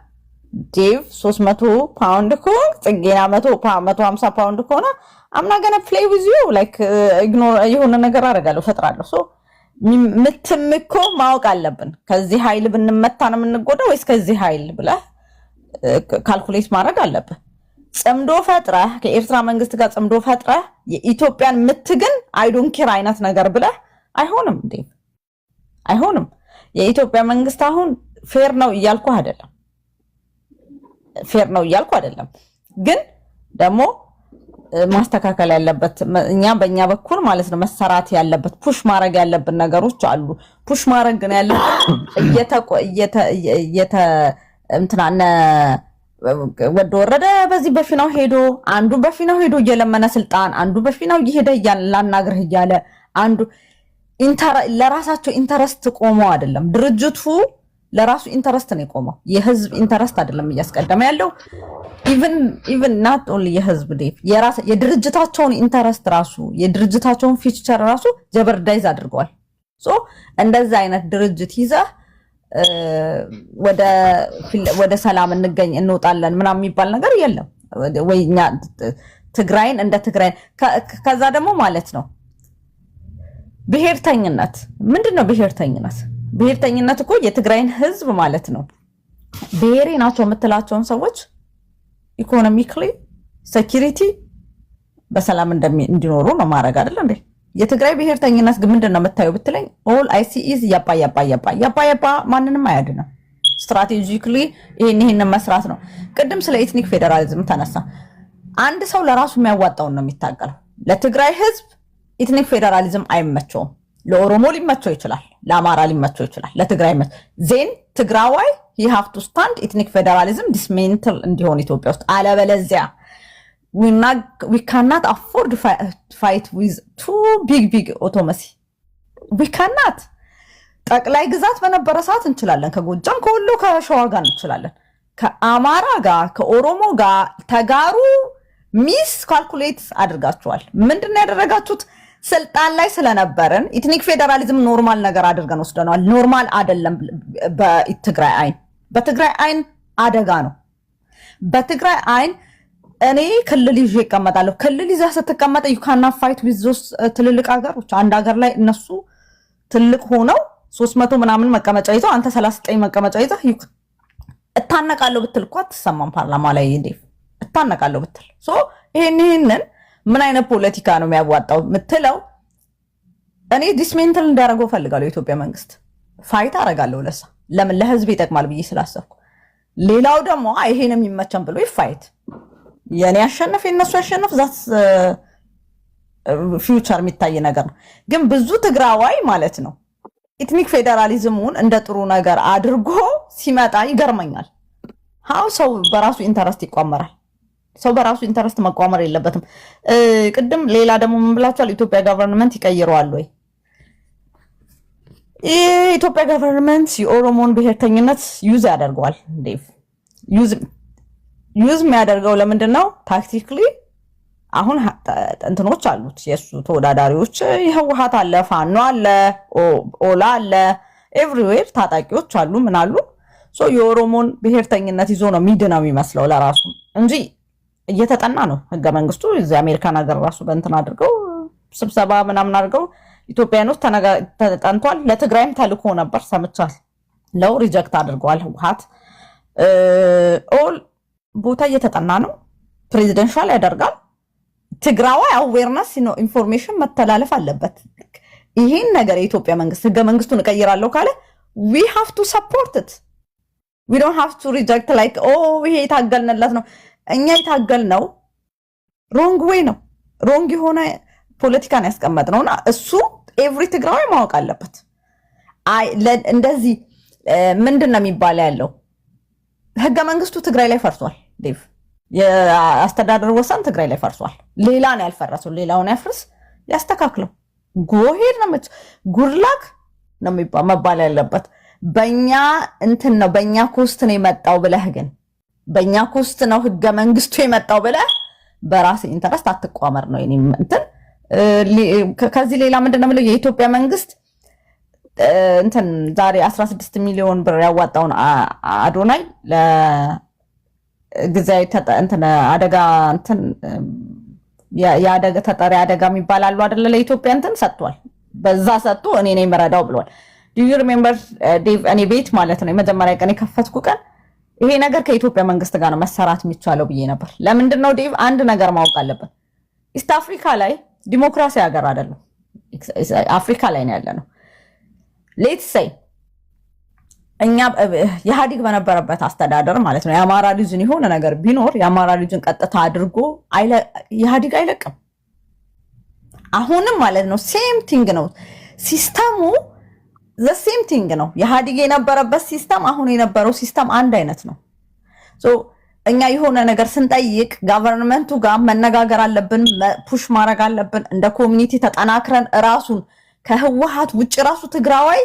ዴቭ 300 ፓውንድ እኮ ጽጌና 150 ፓውንድ ከሆነ አምና ገና ፕሌይ ዊዝ ዩ ላይክ ኢግኖር የሆነ ነገር አደርጋለሁ ፈጥራለሁ። ሶ ምትም እኮ ማወቅ አለብን። ከዚህ ኃይል ብንመታ ነው የምንጎዳው ወይስ ከዚህ ኃይል ብለህ ካልኩሌት ማድረግ አለብህ። ጽምዶ ፈጥረህ ከኤርትራ መንግስት ጋር ጽምዶ ፈጥረህ የኢትዮጵያን ምትግን አይ ዶንት ኬር አይነት ነገር ብለህ አይሆንም እንዴ? አይሆንም። የኢትዮጵያ መንግስት አሁን ፌር ነው እያልኩ አይደለም፣ ግን ደግሞ ማስተካከል ያለበት እኛ በእኛ በኩል ማለት ነው መሰራት ያለበት ፑሽ ማድረግ ያለብን ነገሮች አሉ። ፑሽ ማድረግ ግን ያለበት እንትናነ ወደ ወረደ በዚህ በፊናው ሄዶ አንዱ በፊናው ሄዶ እየለመነ ስልጣን አንዱ በፊናው እየሄደ ላናግርህ እያለ አንዱ ለራሳቸው ኢንተረስት ቆመው አይደለም። ድርጅቱ ለራሱ ኢንተረስት ነው የቆመው። የህዝብ ኢንተረስት አይደለም እያስቀደመ ያለው። ኢቭን ናት ኦንሊ የህዝብ ዴቭ የድርጅታቸውን ኢንተረስት ራሱ የድርጅታቸውን ፊቸር ራሱ ጀበርዳይዝ አድርገዋል። ሶ እንደዛ አይነት ድርጅት ይዘህ ወደ ሰላም እንወጣለን ምናምን የሚባል ነገር የለም ወይ? እኛ ትግራይን እንደ ትግራይ ከዛ ደግሞ ማለት ነው ብሔርተኝነት ምንድነው? ብሔርተኝነት እኮ የትግራይን ህዝብ ማለት ነው ብሔሬ ናቸው የምትላቸውን ሰዎች ኢኮኖሚክሊ ሴኪሪቲ በሰላም እንዲኖሩ ነው ማድረግ አይደል እንዴ? የትግራይ ብሔርተኝነት ግን ምንድነው የምታየው ብትለኝ ኦል አይ ሲ ኢዝ ያባ ማንንም አያድንም። ስትራቴጂክሊ ይሄን መስራት ነው። ቅድም ስለ ኤትኒክ ፌዴራሊዝም ተነሳ። አንድ ሰው ለራሱ የሚያዋጣውን ነው የሚታገለው። ለትግራይ ህዝብ ኤትኒክ ፌዴራሊዝም አይመቸውም። ለኦሮሞ ሊመቸው ይችላል፣ ለአማራ ሊመቸው ይችላል፣ ለትግራይ ዜን ትግራዋይ you have to stand ethnic federalism dismantle እንዲሆን ኢትዮጵያ ውስጥ አለበለዚያ we cannot afford to fight with too big automacy we cannot ጠቅላይ ግዛት በነበረ ሰዓት እንችላለን፣ ከጎጃም ከወሎ ከሸዋ ጋር እንችላለን። ከአማራ ጋር ከኦሮሞ ጋር ተጋሩ ሚስ ካልኩሌት አድርጋችኋል። ምንድነው ያደረጋችሁት? ስልጣን ላይ ስለነበረን ኢትኒክ ፌዴራሊዝም ኖርማል ነገር አድርገን ወስደናል። ኖርማል አይደለም በትግራይ አይን። በትግራይ አይን አደጋ ነው። በትግራይ አይን እኔ ክልል ይዤ እቀመጣለሁ። ክልል ይዛ ስትቀመጥ ዩ ካን ናት ፋይት ዊዝ ዞስ ትልልቅ ሀገሮች። አንድ ሀገር ላይ እነሱ ትልቅ ሆነው 300 ምናምን መቀመጫ ይዘው አንተ 39 መቀመጫ ይዘህ እታነቃለሁ ብትል እኮ አትሰማም። ፓርላማ ላይ እንዴ እታነቃለሁ ብትል ይሄንን ምን አይነት ፖለቲካ ነው የሚያዋጣው ምትለው? እኔ ዲስሜንትል እንዲያደርገው ፈልጋለሁ የኢትዮጵያ መንግስት። ፋይት አደርጋለሁ ለሳ ለምን ለህዝብ ይጠቅማል ብዬ ስላሰብኩ። ሌላው ደግሞ ይሄን የሚመቸን ብሎ ይፋይት የኔ ያሸነፍ የነሱ ያሸነፍ ዛት ፊውቸር የሚታይ ነገር ነው። ግን ብዙ ትግራዋይ ማለት ነው ኢትኒክ ፌዴራሊዝሙን እንደ ጥሩ ነገር አድርጎ ሲመጣ ይገርመኛል። ሃው ሰው በራሱ ኢንተረስት ይቋመራል? ሰው በራሱ ኢንተረስት መቋመር የለበትም። ቅድም ሌላ ደግሞ ምን ብላችኋል? ኢትዮጵያ ገቨርንመንት ይቀይረዋል ወይ? የኢትዮጵያ ገቨርንመንት የኦሮሞን ብሔርተኝነት ዩዝ ያደርገዋል። ዴቭ ዩዝ የሚያደርገው ለምንድን ነው? ታክቲክሊ አሁን እንትኖች አሉት የሱ ተወዳዳሪዎች፣ የህወሓት አለ፣ ፋኖ አለ፣ ኦላ አለ፣ ኤቭሪዌር ታጣቂዎች አሉ፣ ምን አሉ። የኦሮሞን ብሔርተኝነት ይዞ ነው ሚድነው የሚመስለው ለራሱ እንጂ እየተጠና ነው ህገ መንግስቱ። እዚህ አሜሪካን ሀገር ራሱ በእንትን አድርገው ስብሰባ ምናምን አድርገው ኢትዮጵያኖች ተጠንቷል። ለትግራይም ተልኮ ነበር ሰምቻል። ለው ሪጀክት አድርገዋል ህወሓት። ኦል ቦታ እየተጠና ነው። ፕሬዚደንሻል ያደርጋል። ትግራዋይ አዌርነስ ነው፣ ኢንፎርሜሽን መተላለፍ አለበት። ይሄን ነገር የኢትዮጵያ መንግስት ህገ መንግስቱን እቀይራለሁ ካለ we have to support it. we don't have to reject like ይሄ የታገልንለት ነው። እኛ የታገልነው ሮንግ ዌይ ነው፣ ሮንግ የሆነ ፖለቲካን ያስቀመጥነውና እሱ ኤቭሪ ትግራዋይ ማወቅ አለበት። እንደዚህ ምንድነው የሚባል ያለው ህገ መንግስቱ ትግራይ ላይ ፈርሷል ዴቭ። የአስተዳደር ወሰን ትግራይ ላይ ፈርሷል። ሌላ ነው ያልፈረሰው። ሌላውን ያፍርስ ያስተካክለው። ጎሄድ ነው ጉድላክ ነው መባል ያለበት። በእኛ እንትን ነው በእኛ ኮስት ነው የመጣው ብለህ ግን በእኛ ኮስት ነው ህገ መንግስቱ የመጣው ብለህ በራስ ኢንተረስት አትቋመር ነው የኔ እንትን። ከዚህ ሌላ ምንድነው የምለው የኢትዮጵያ መንግስት እንትን ዛሬ 16 ሚሊዮን ብር ያዋጣውን አዶናይ ለጊዜያዊ እንትን አደጋ እንትን የአደጋ ተጠሪ አደጋ የሚባላሉ አይደለ ለኢትዮጵያ እንትን ሰጥቷል። በዛ ሰጥቶ እኔ ነኝ መረዳው ብሏል። ዱ ዩ ሪሜምበር ዴቭ? እኔ ቤት ማለት ነው የመጀመሪያ ቀን የከፈትኩ ቀን ይሄ ነገር ከኢትዮጵያ መንግስት ጋር ነው መሰራት የሚቻለው ብዬ ነበር። ለምንድን ነው ዴቭ? አንድ ነገር ማወቅ አለበት። ኢስት አፍሪካ ላይ ዲሞክራሲ ሀገር አይደለም፣ አፍሪካ ላይ ነው ያለነው። ሌትስ ሴይ እኛ ኢህአዴግ በነበረበት አስተዳደር ማለት ነው የአማራ ልጅን የሆነ ነገር ቢኖር የአማራ ልጅን ቀጥታ አድርጎ ኢህአዴግ አይለቅም። አሁንም ማለት ነው ሴም ቲንግ ነው ሲስተሙ፣ ዘ ሴም ቲንግ ነው። ኢህአዴግ የነበረበት ሲስተም አሁን የነበረው ሲስተም አንድ አይነት ነው። እኛ የሆነ ነገር ስንጠይቅ ጋቨርንመንቱ ጋር መነጋገር አለብን፣ ፑሽ ማድረግ አለብን። እንደ ኮሚኒቲ ተጠናክረን ራሱን ከህወሓት ውጭ ራሱ ትግራዋይ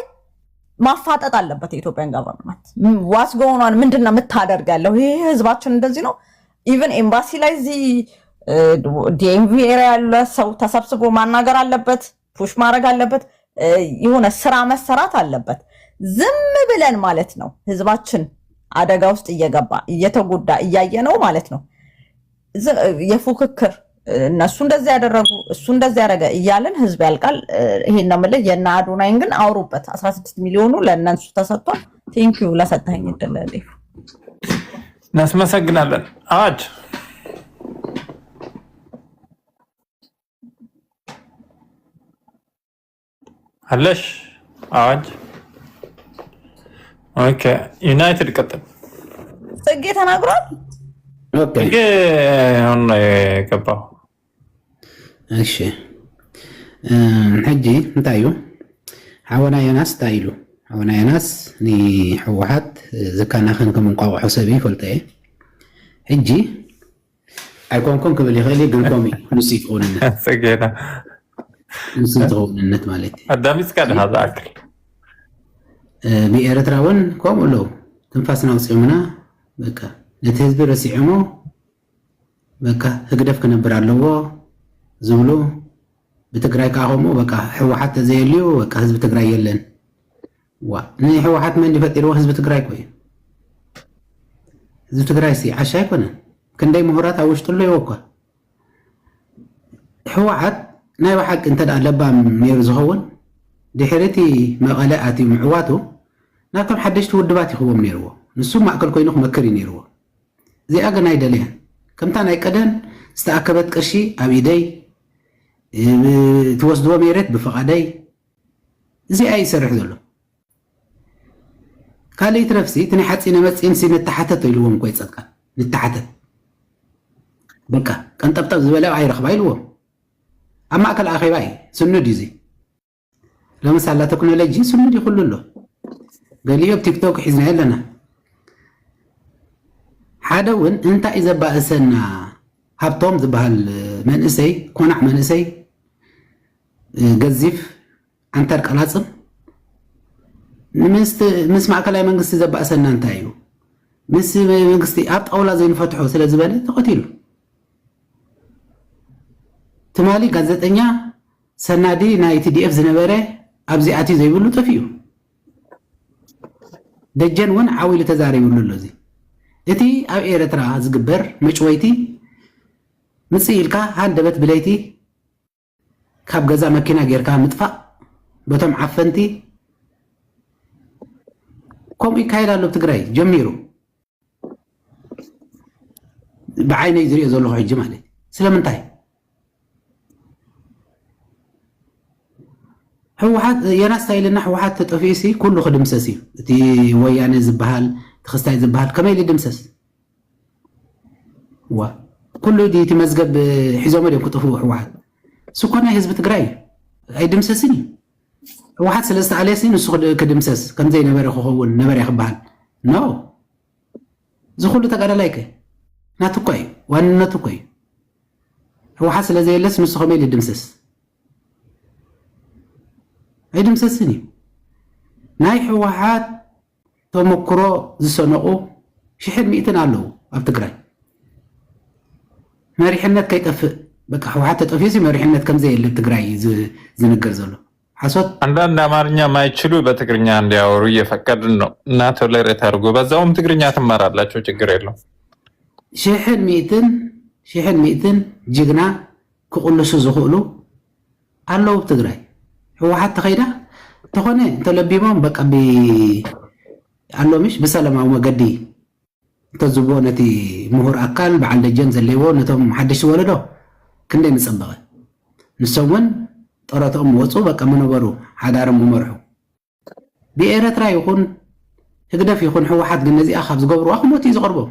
ማፋጠጥ አለበት። የኢትዮጵያን ጋቨርንመንት ዋስ ጎሆኗን ምንድነው የምታደርግ ያለው? ይሄ ህዝባችን እንደዚህ ነው። ኢቨን ኤምባሲ ላይ እዚህ ዲኤምቪ ኤሪያ ያለ ሰው ተሰብስቦ ማናገር አለበት፣ ፑሽ ማድረግ አለበት፣ የሆነ ስራ መሰራት አለበት። ዝም ብለን ማለት ነው ህዝባችን አደጋ ውስጥ እየገባ እየተጎዳ እያየ ነው ማለት ነው። የፉክክር እነሱ እንደዚህ ያደረጉ እሱ እንደዚህ ያደረገ እያለን ህዝብ ያልቃል። ይሄን ነው የምልህ። የእነ አዶናይን ግን አውሩበት። 16 ሚሊዮኑ ለእነሱ ተሰጥቷል። ቴንኪዩ ለሰጠኸኝ እድል። እናመሰግናለን። አዋጅ አለሽ? አዋጅ ኦኬ። ዩናይትድ ቀጥል። ጽጌ ተናግሯል። ኦኬ አሁን ነው የገባው። እሺ ሕጂ እንታይ እዩ ሓወና ዮናስ እንታይ ኢሉ? ሓወና ዮናስ ንሕወሓት ዝከናኸን ከም እንቋቑሖ ሰብ ይፈልጦ እየ። ሕጂ ኣይኮንኩም ክብል ይኽእል ግን ከምኡ ንሱ ይትኸውንነት ጽጌና ንሱ ይትኸውንነት ማለት እዩ። ኣዳሚፅካ ድኻ ዝኣክል ብኤርትራ እውን ከምኡ ኣለዉ ትንፋስና ውፅኦምና በቃ ነቲ ህዝቢ ረሲዕሞ በቃ ህግደፍ ክነብር ኣለዎ ዝብሉ ብትግራይ ካኸሞ በቃ ሕወሓት ተዘየልዩ በቃ ህዝቢ ትግራይ የለን ዋ ንሕወሓት መን ይፈጢርዎ ህዝቢ ትግራይ ኮይ ህዝቢ ትግራይ ሲ ዓሻ ኣይኮነን ክንደይ ምሁራት ኣብ ውሽጡ ኣሎ ይወኳ ሕወሓት ናይ ባሓቂ እንተደኣ ለባም ነይሩ ዝኸውን ድሕርቲ መቐለ ኣትዩ ምዕዋቱ ናብቶም ሓደሽቲ ውድባት ይኽቦም ነይርዎ ንሱ ማእከል ኮይኑ ክመክር እዩ ነይርዎ እዚኣ ግን ኣይደልያን ከምታ ናይ ቀደም ዝተኣከበት ቅርሺ ኣብ ኢደይ ትወስድዎ መሬት ብፈቓደይ እዚኣ ይሰርሕ ዘሎ ካልእት ነፍሲ እቲ ናይ ሓፂነ መፂን ሲ ንተሓተት ኢልዎም እኮ ይፀጥቃ ንተሓተት በቃ ቀንጠብጠብ ዝበለ ኣይረኽባ ኢልዎም ኣብ ማእከል ኣኼባ እዩ ስኑድ እዩ እዚ ለምሳሌ ቴክኖሎጂ ስኑድ ይኹሉ ኣሎ ገሊኦ ቲክቶክ ሒዝና ኣለና ሓደ እውን እንታይ እዩ ዘባእሰና ሃብቶም ዝበሃል መንእሰይ ኮናዕ መንእሰይ ገዚፍ አንተር ቀላጽም ምስ ማእከላይ መንግስቲ ዘባእሰና እንታይ እዩ ምስ መንግስቲ ኣብ ጣውላ ዘይንፈትሖ ስለ ዝበለ ተቐቲሉ ትማሊ ጋዜጠኛ ሰናዲ ናይ TDF ዝነበረ ኣብዚ ኣትዩ ዘይብሉ ጠፊዩ ደጀን እውን ዓዊሉ ተዛሪብሉ ኣሎ እዚ እቲ ኣብ ኤርትራ ዝግበር መጭወይቲ ምጽኢልካ ሃንደበት ብለይቲ ካብ ገዛ መኪና ጌርካ ምጥፋእ በቶም ዓፈንቲ ከምኡ ይካየድ ኣሎ ትግራይ ጀሚሩ ብዓይነይ ዝሪኦ ዘለኹ ሕጂ ማለት ስለምንታይ ሕወሓት የናስታይልና ሕወሓት ተጠፊሲ ኩሉ ክድምሰስ እዩ እቲ ወያነ ዝበሃል ተኸስታይ ዝበሃል ከመይ ልድምሰስ ዋ ኩሉ እቲ መዝገብ ሒዞም እዮም ክጥፍኡ ሕወሓት ስኮና ህዝቢ ትግራይ ኣይድምሰስን እዩ ሕወሓት ሰለስተ ኣልያሲ ንሱ ክድምሰስ ከምዘይ ነበረ ክኸውን ነበረ ክበሃል ኖ ዝኩሉ ተጋዳላይ ከ ናቱ እኮ እዩ ዋንነቱ እኮ እዩ ሕወሓት ስለዘየለስ ንሱ ከመይ ልድምሰስ ኣይድምሰስን እዩ ናይ ሕወሓት ተመክሮ ዝሰነቁ 100 ኣለዉ ኣብ ትግራይ መሪሕነት ከይጠፍእ በቃ ሕወሓት ተጠፊሲ መሪሕነት ከምዘየለ ትግራይ ዝንገር ዘሎ ሓሶት አንዳንድ አማርኛ ማይችሉ በትግርኛ እንዲያወሩ እየፈቀድን ነው እና ቶለሬት አድርጎ በዛውም ትግርኛ ትማራላችሁ ችግር የለው 100 ጅግና ክቁልሱ ዝኽእሉ ኣለዉ ትግራይ ሕወሓት ተኸይዳ ተኾነ ተለቢሞም በቃ ኣሎምሽ ብሰላማዊ መገዲ ተዝቦ ነቲ ምሁር ኣካል በዓል ደጀን ዘለይዎ ነቶም ሓደሽቲ ወለዶ ክንደይ ንፀበቐ ንሶም እውን ጠረቶኦም ወፁ በቃ ምነበሩ ሓዳሮም መርሑ ብኤርትራ ይኹን ህግደፍ ይኹን ሕወሓት ግን ነዚኣ ካብ ዝገብሩ ኣኽሞት እዩ ዝቐርቦም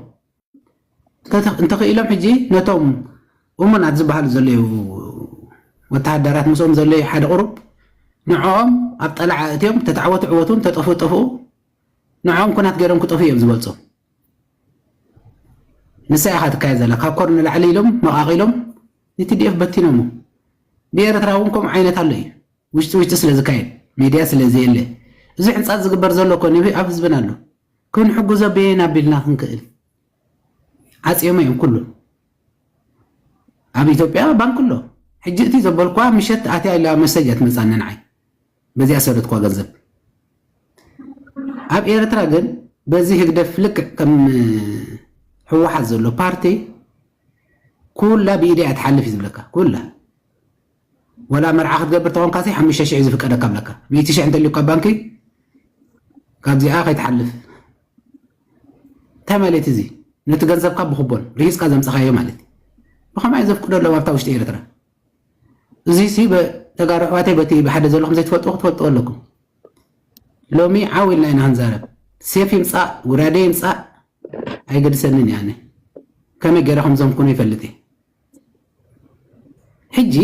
እንተኽኢሎም ሕጂ ነቶም እሙናት ዝበሃሉ ዘለዩ ወተሃደራት ምስኦም ዘለዩ ሓደ ቁሩብ ንዕኦም ኣብ ጠላዓ እትዮም ተተዓወቱ ዕወቱን ተጠፍኡ ጠፍኡ ንዕኦም ኩናት ገይሮም ክጠፍኡ እዮም ዝወፆም ንሳ ኢኻ ትካየድ ዘላ ካብ ኮር ንላዕሊ ኢሎም መቓቒሎም ንTDF በቲኖሞ ብኤርትራ እውን ከምኡ ዓይነት ኣሎ እዩ ውሽጢ ስለ ዝካየድ ሚድያ ስለዘየለ እዚ ሕንፃት ዝግበር ዘሎ ኮነ ኣብ ህዝብና ኣሎ ክንሕጉዞ ቤና ኣቢልና ክንክእል ዓፂዮም እዮም ኩሉ ኣብ ኢትዮጵያ ባንክ ኣሎ ሕጂ እቲ ዘበልኳ ምሸት ኣትያ ኢላ መሰጃ ትመፃኒ ንዓይ በዚኣ ሰደትኳ ገንዘብ ኣብ ኤርትራ ግን በዚ ህግደፍ ልክዕ ከም ሕወሓት ዘሎ ፓርቲ ኩላ ብኢድያ ትሓልፍ እዩ ዝብለካ ኩላ ወላ መርዓ ክትገብር ተኾንካ 5,000 ዝፍቀደካ ብለካ 100,000 እንተልዩካ ባንኪ ካብዚኣ ከይትሓልፍ እንታይ ማለት እዚ ነቲ ገንዘብካ ብክቦን ሪስካ ዘምፀኻዮ ማለት ብኸማይ ዘፍቅዶ ኣለዎ ኣብታ ውሽጢ ኤርትራ እዚ ሲ ተጋሩ ኣሕዋተይ በቲ ብሓደ ዘለኹም ዘይትፈልጥዎ ክትፈልጥዎ ኣለኩም ሎሚ ዓዊልና ኢና ክንዛረብ ሴፍ ይምፃእ ጉራዴ ይምፃእ ኣይገድሰንን ያነ ከመይ ገይረ ከምዞም ኩኑ ይፈልጥ እየ ሕጂ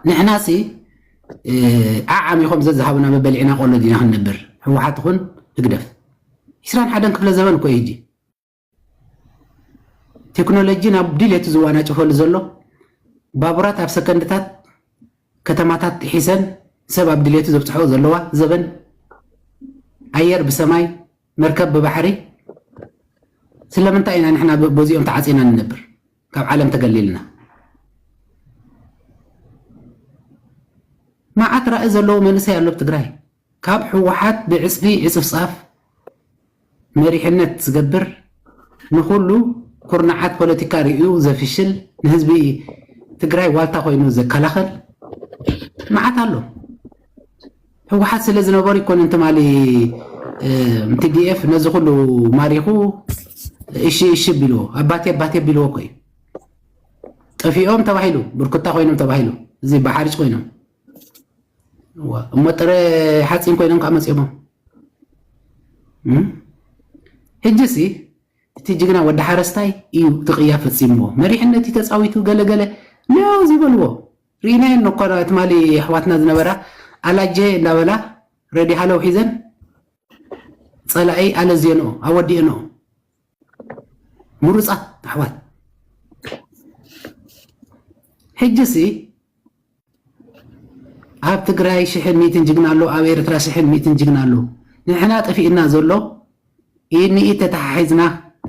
ንሕናሲ ዓዓሚኹም ዘዝሃቡና መበሊዕና ቆሎ ዲና ክንነብር ሕወሓት ይኹን ህግደፍ 21 ክፍለ ዘበን እኮ ሕጂ ቴክኖሎጂ ናብ ድሌቱ ዝዋናጭፈሉ ዘሎ ባቡራት ኣብ ሰከንድታት ከተማታት ሒሰን ሰብ ኣብ ድሌቱ ዘብፅሕዎ ዘለዋ ዘበን ኣየር ብሰማይ መርከብ ብባሕሪ ስለምንታይ ኢና ንሕና በዚኦም ተዓፂና ንነብር ካብ ዓለም ተገሊልና ማዓት ራእይ ዘለዎ መንእሰይ ኣሎ ብትግራይ ካብ ሕወሓት ብዕፅፊ ዕፅፍ ፃፍ መሪሕነት ዝገብር ንኩሉ ኩርናዓት ፖለቲካ ርእዩ ዘፍሽል ንህዝቢ ትግራይ ዋልታ ኮይኑ ዘከላኸል ማዓት ኣሎ ሕወሓት ስለ ዝነበሩ ይኮን እንትማሊ TDF ነዚ ኩሉ ማሪኹ እሺ ቢልዎ ኣባቴ ቢልዎ ኮይ ጠፊኦም ተባሂሉ ብርክታ ኮይኖም ተባሂሉ እዚ ባሓሪጭ ኮይኖም እሞጥረ ሓፂን ኮይኖም ካብ መፅኦሞም ሕጂሲ እቲ ጅግና ወዲ ሓረስታይ እዩ ትቕያ ፈፂምዎ መሪሕነት ተፃዊቱ ገለገለ ነው ዝበልዎ ርኢናየን እኮ ትማሊ ኣሕዋትና ዝነበራ ኣላጀ እንዳበላ ረዲ ሃለው ሒዘን ፀላኢ ኣለዝየንኦ ኣወዲእንኦ ምሩፃት ኣሕዋት ሕጂሲ ኣብ ትግራይ 100 ጅግና ኣሎ ኣብ ኤርትራ 100 ጅግና ኣሎ ንሕና ጠፊእና ዘሎ ኢኒኢ ተተሓሒዝና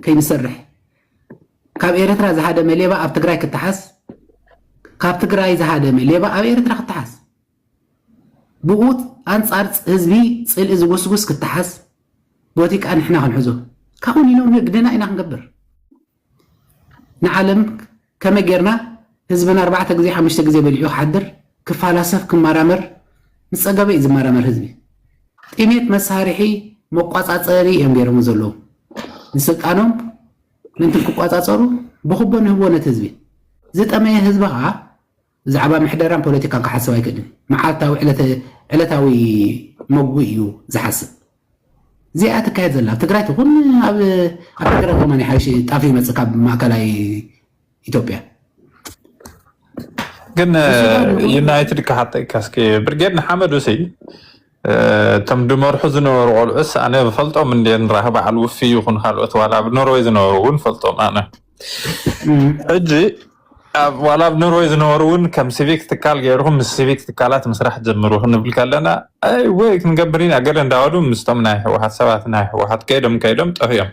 ከይንሰርሕ ካብ ኤርትራ ዝሃደመ ሌባ ኣብ ትግራይ ክትሓስ ካብ ትግራይ ዝሃደመ ሌባ ኣብ ኤርትራ ክትሓስ ብኡት ኣንጻር ህዝቢ ፅልኢ ዝጉስጉስ ክትሓስ ቦቲቃ ንሕና ክንሕዞ ካብኡ ኢሎም ንግድና ኢና ክንገብር ንዓለም ከመይ ጌርና ህዝብና 4 ግዜ 5 ግዜ በሊዑ ክሓድር ክፈላሰፍ ክመራመር ምፀገበ እዩ ዝመራመር ህዝቢ ጢሜት መሳርሒ መቋፃፀሪ እዮም ገይሮም ዘለዉ ንስልጣኖም ምንትን ክቋፃፀሩ ብክቦ ንህቦ ነቲ ህዝቢ ዝጠመየ ህዝቢ ከዓ ብዛዕባ ምሕደራን ፖለቲካን ክሓስብ ኣይክእልን መዓልታዊ ዕለታዊ መጉ እዩ ዝሓስብ እዚኣ ትካየድ ዘላ ትግራይ ትኹን ኣብ ትግራይ ኮማኒ ሓይሽ ጣፍ ይመፅእ ካብ ማእከላይ ኢትዮጵያ ግን ዩናይትድ ካሓጠይካስኪ ብርጌድ ንሓመድ ውሲ እቶም ድመርሑ ዝነበሩ ቆልዑስ ኣነ ብፈልጦም እንደ ንራህ በዓል ውፊ ይኹን ካልኦት ዋላ ኣብ ኖርዌይ ዝነበሩ እውን ፈልጦም ኣነ ሕጂ ዋላ ኣብ ኖርዌይ ዝነበሩ እውን ከም ሲቪክ ትካል ገይርኩም ምስ ሲቪክ ትካላት ምስራሕ ጀምሩ ክንብል ከለና ኣይ ወይ ክንገብር ኢና ገለ እንዳበሉ ምስቶም ናይ ሕወሓት ሰባት ናይ ሕወሓት ከይዶም ጠፍዮም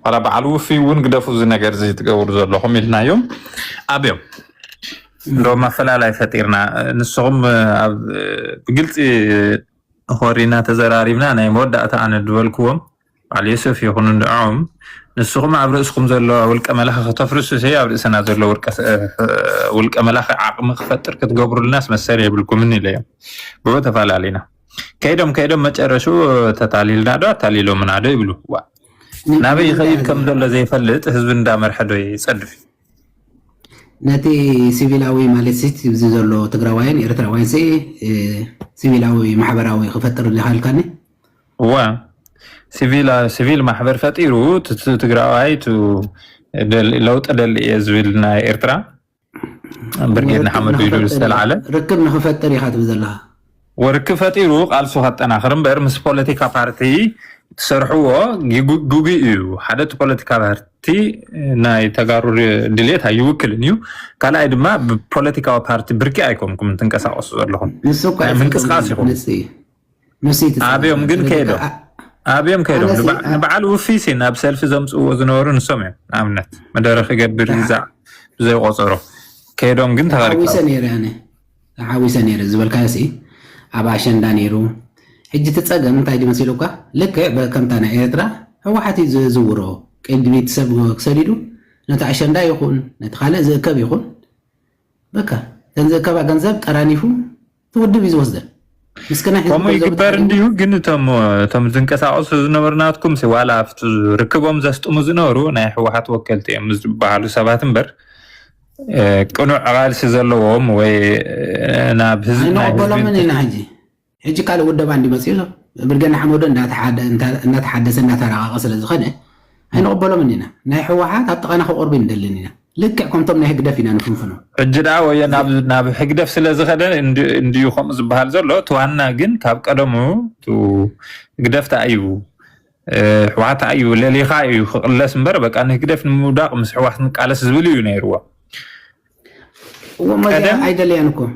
ዋላ በዓል ውፊ እውን ግደፉ እዚ ነገር እዚ ትገብሩ ዘለኹም ኢልናዮም ኣብዮም እንደውም ኣፈላላይ ፈጢርና ንስኹም ብግልፂ ሆሪና ተዘራሪብና ናይ መወዳእታ ኣነ ድበልክዎም ባዕል ዮሴፍ ይኹኑ ንዕኦም ንስኹም ኣብ ርእስኩም ዘሎ ውልቀ መላኺ ከተፍርሱ ሲ ኣብ ርእስና ዘሎ ውልቀ መላኺ ዓቕሚ ክፈጥር ክትገብሩልናስ መሰለ የብልኩምን ኢለዮም ብኡ ተፈላለዩና ከይዶም መጨረሹ ተታሊልና ዶ ኣታሊሎምና ዶ ይብሉ ናበይ ይኸይድ ከም ዘሎ ዘይፈልጥ ህዝቢ እንዳመርሐ ዶ ይፀድፍ ነቲ ሲቪላዊ ማለት እዚ ዘሎ ትግራዋይን ኤርትራዋይን ሲቪላዊ ማሕበራዊ ክፈጥር ዝሃልካኒ ሲቪል ማሕበር ፈጢሩ ትግራዋይ ለውጥ ደሊ እየ ዝብል ናይ ኤርትራ ብርጌድ ንሓመዱ ኢሉ ዝተለዓለ ርክብ ንክፈጥር ኢኻ ትብል ዘለካ ወርክብ ፈጢሩ ቃልሱ ከጠናኽር እምበር ምስ ፖለቲካ ፓርቲ ትሰርሕዎ ጉጉ እዩ ሓደ ፖለቲካ ፓርቲ ናይ ተጋሩ ድሌት ኣይውክልን እዩ ካልኣይ ድማ ብፖለቲካዊ ፓርቲ ብርቂ ኣይኮንኩም እንትንቀሳቀሱ ዘለኹም ምንቅስቃስ ኢኹም ኣብዮም ከይዶም ንበዓል ውፊሲ ናብ ሰልፊ ዘምፅዎ ዝነበሩ ንሶም እዮም ንኣብነት መደረ ክገብር ብዘይቆፀሮ ከይዶም ግን ተሃዊሰ ነይረ ዝበልካሲ ኣብ ኣሸንዳ ነይሩ ሕጂ ትፀገም እንታይ ዲ መሲሉካ ልክዕ ከምታ ናይ ኤርትራ ሕወሓት እዩ ዝዝውሮ ቀንዲ ቤተሰብ ክሰዲዱ ነቲ ኣሸንዳ ይኹን ነቲ ካልእ ዝእከብ ይኹን በካ ዝእከባ ገንዘብ ጠራኒፉ ትውድብ እዩ ዝወስደን ከምኡ ይግበር እንዲሁ ግን እቶም ዝንቀሳቀሱ ዝነበርናትኩም ዋላ ኣብቲ ርክቦም ዘስጥሙ ዝነበሩ ናይ ሕወሓት ወከልቲ እዮም ዝበሃሉ ሰባት እምበር ቅኑዕ ቃልሲ ዘለዎም ወይ ናብ ህዝቢ ኣይንቕበሎምን ኢና ሕጂ ካልእ ውደባ እንዲመፅኡ ብርገና ሓመዶ እናተሓደሰ እናተረቃቐ ስለዝኾነ ኣይንቕበሎምን ኢና ናይ ሕወሓት ኣብ ጥቃና ክቆርቡ እንደልን ኢና ልክዕ ከምቶም ናይ ህግደፍ ኢና ንፍንፍኖ ሕጂ ደኣ ወይ ናብ ህግደፍ ስለዝኸደ እንድዩ ከምኡ ዝበሃል ዘሎ ትዋና ግን ካብ ቀደሙ ህግደፍታ እዩ ሕወሓት እዩ ለሊኻ እዩ ክቕለስ እምበር በቃ ንህግደፍ ንምውዳቕ ምስ ሕወሓት ንቃለስ ዝብል እዩ ነይርዎ አይደለያንኩም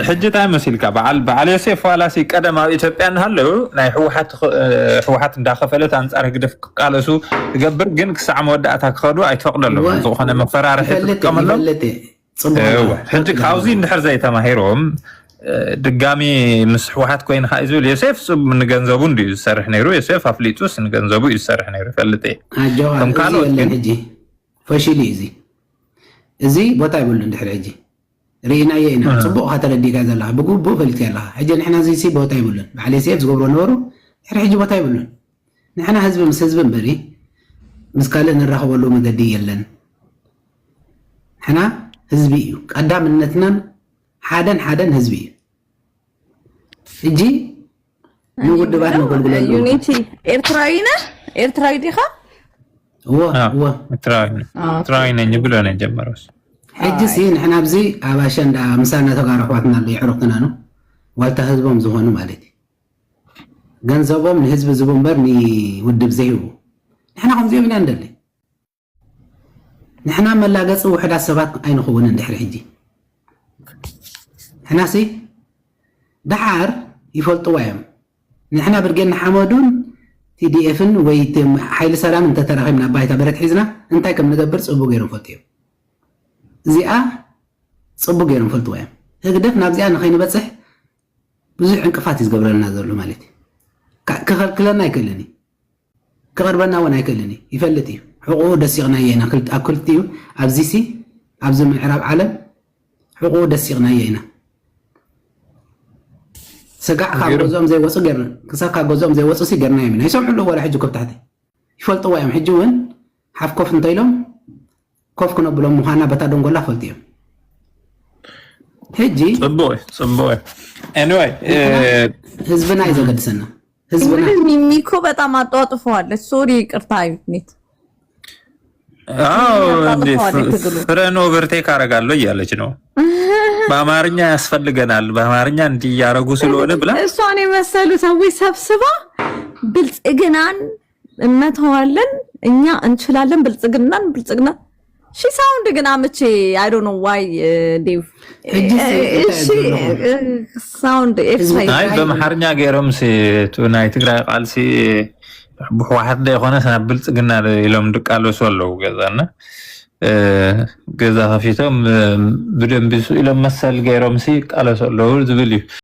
ሕጅታ መስልካ በዓል ዮሴፍ ዋላሲ ቀደማዊ ኢትዮጵያ እንሃለው ናይ ሕወሓት እንዳኸፈለት አንጻር ግደፍ ቃለሱ ትገብር ግን ክሳዕ መወዳእታ ክኸዱ ኣይትፈቅደሎም ዝኾነ መፈራርሒ ትጥቀመሎም ሕጂ ካብዚ እንድሕር ዘይተማሂሮም ድጋሚ ምስ ሕወሓት ኮይንካ እዩ ዝብል ዮሴፍ ንገንዘቡ እንድዩ ዝሰርሕ ነይሩ ዮሴፍ ኣፍሊጡስ ንገንዘቡ እዩ ዝሰርሕ ነይሩ ይፈልጥ ከም ካልኦት ግን ሕጂ ፈሽሊ እዚ ቦታ ይብሉ እንድሕር ሕጂ ርኢናዮ ኢና ፅቡቅ ከተረዲካ ዘለካ ብግቡእ ፈልጥካ ኣለካ ሕጂ ንሕና እዚ ቦታ ይብሉን በዓል ዮሴፍ ዝገብሮ ነበሩ ድሕሪ ሕጂ ቦታ ይብሉን ንሕና ህዝቢ ምስ ህዝቢ እምበሪ ምስ ካልእ ንራኸበሉ መገዲ የለን ንሕና ህዝቢ እዩ ቀዳምነትናን ሓደን ህዝቢ እዩ ሕጂ ንውድባት ነገልግለሉ ዩኒቲ ኤርትራዊ ነህ ኤርትራዊ ዲኻ ኤርትራዊ ነኝ ብሎ ነው የጀመረው ሕጂ ሲ ንሕና ኣብዚ ኣብ ኣሸንዳ ምሳና ተጋሩ ኣሕዋትና ኣሎ ይሕረኽትና ነው ዋልታ ህዝቦም ዝኾኑ ማለት እዩ ገንዘቦም ንህዝቢ ዝቡ እምበር ንውድብ ዘይህቡ ንሕና ከምዚኦም ኢና እንደለ ንሕና መላገፂ ውሕዳት ሰባት ኣይንኽውን እንድሕሪ ሕጂ ንሕና ሲ ዳሓር ይፈልጥዋ እዮም ንሕና ብርጌና ሓመዱን ቲዲኤፍን ወይ ሓይሊ ሰላም እንተተራኺብና ባይታ በረት ሒዝና እንታይ ከም ንገብር ፅቡቅ ገይሮም ፈልጡ እዮም እዚኣ ፅቡቅ ገይሮም ፈልጥዋ እዮም ህግደፍ ናብዚኣ ንኸይንበፅሕ ብዙሕ ዕንቅፋት እዩ ዝገብረልና ዘሎ ማለት እዩ ክኸልክለና ኣይክእልን እዩ ክቐርበና እውን ኣይክእልን እዩ ይፈልጥ እዩ ሕቁኡ ደሲቕናየ ኢና ኣብ ክልቲኡ ኣብዚ ሲ ኣብዚ ምዕራብ ዓለም ሕቁኡ ደሲቕናየ ኢና ስጋዕ ካብ ገዝኦም ዘይወፁ ገርና ክሳብ ካብ ገዝኦም ዘይወፁ ሲ ገርናዮም ኢና ይሰምዑ ኣለዎ ወላ ሕጂ ኮፍ ታሕቲ ይፈልጥዋ እዮም ሕጂ እውን ሓፍ ኮፍ እንተኢሎም ኮፍ ክነብሎም ምዃና በታ ደንጎላ ፈልጥ እዮም ሕጂ ፅቡቅ ኤኒዌይ ህዝብና እዩ ዘገድሰና ህዝብና ሚሚኮ በጣም አጧጥፈዋለች ሶሪ ይቅርታ ዩኒት ፍረን ኦቨርቴክ አደርጋለሁ እያለች ነው በአማርኛ ያስፈልገናል በአማርኛ እንዲያረጉ ስለሆነ ብላ እሷን የመሰሉ ሰዎች ሰብስባ ብልጽግናን እንመተዋለን እኛ እንችላለን ብልጽግና ሺ ሳውንድ ግን አመቼ አይ ዶንት ኖ ዋይ ዴቭ ሳውንድ አይ በመሐርኛ ገይሮም ሲ ናይ ትግራይ ቃልሲ ብሕወሓት ዳ ይኮነ ናብ ብልጽግና ኢሎም ድቃለሱ ኣለው ገዛና ገዛ ከፊቶም ብደንቢ ኢሎም መሰል ገይሮም ሲ ቃለሱ ኣለው ዝብል እዩ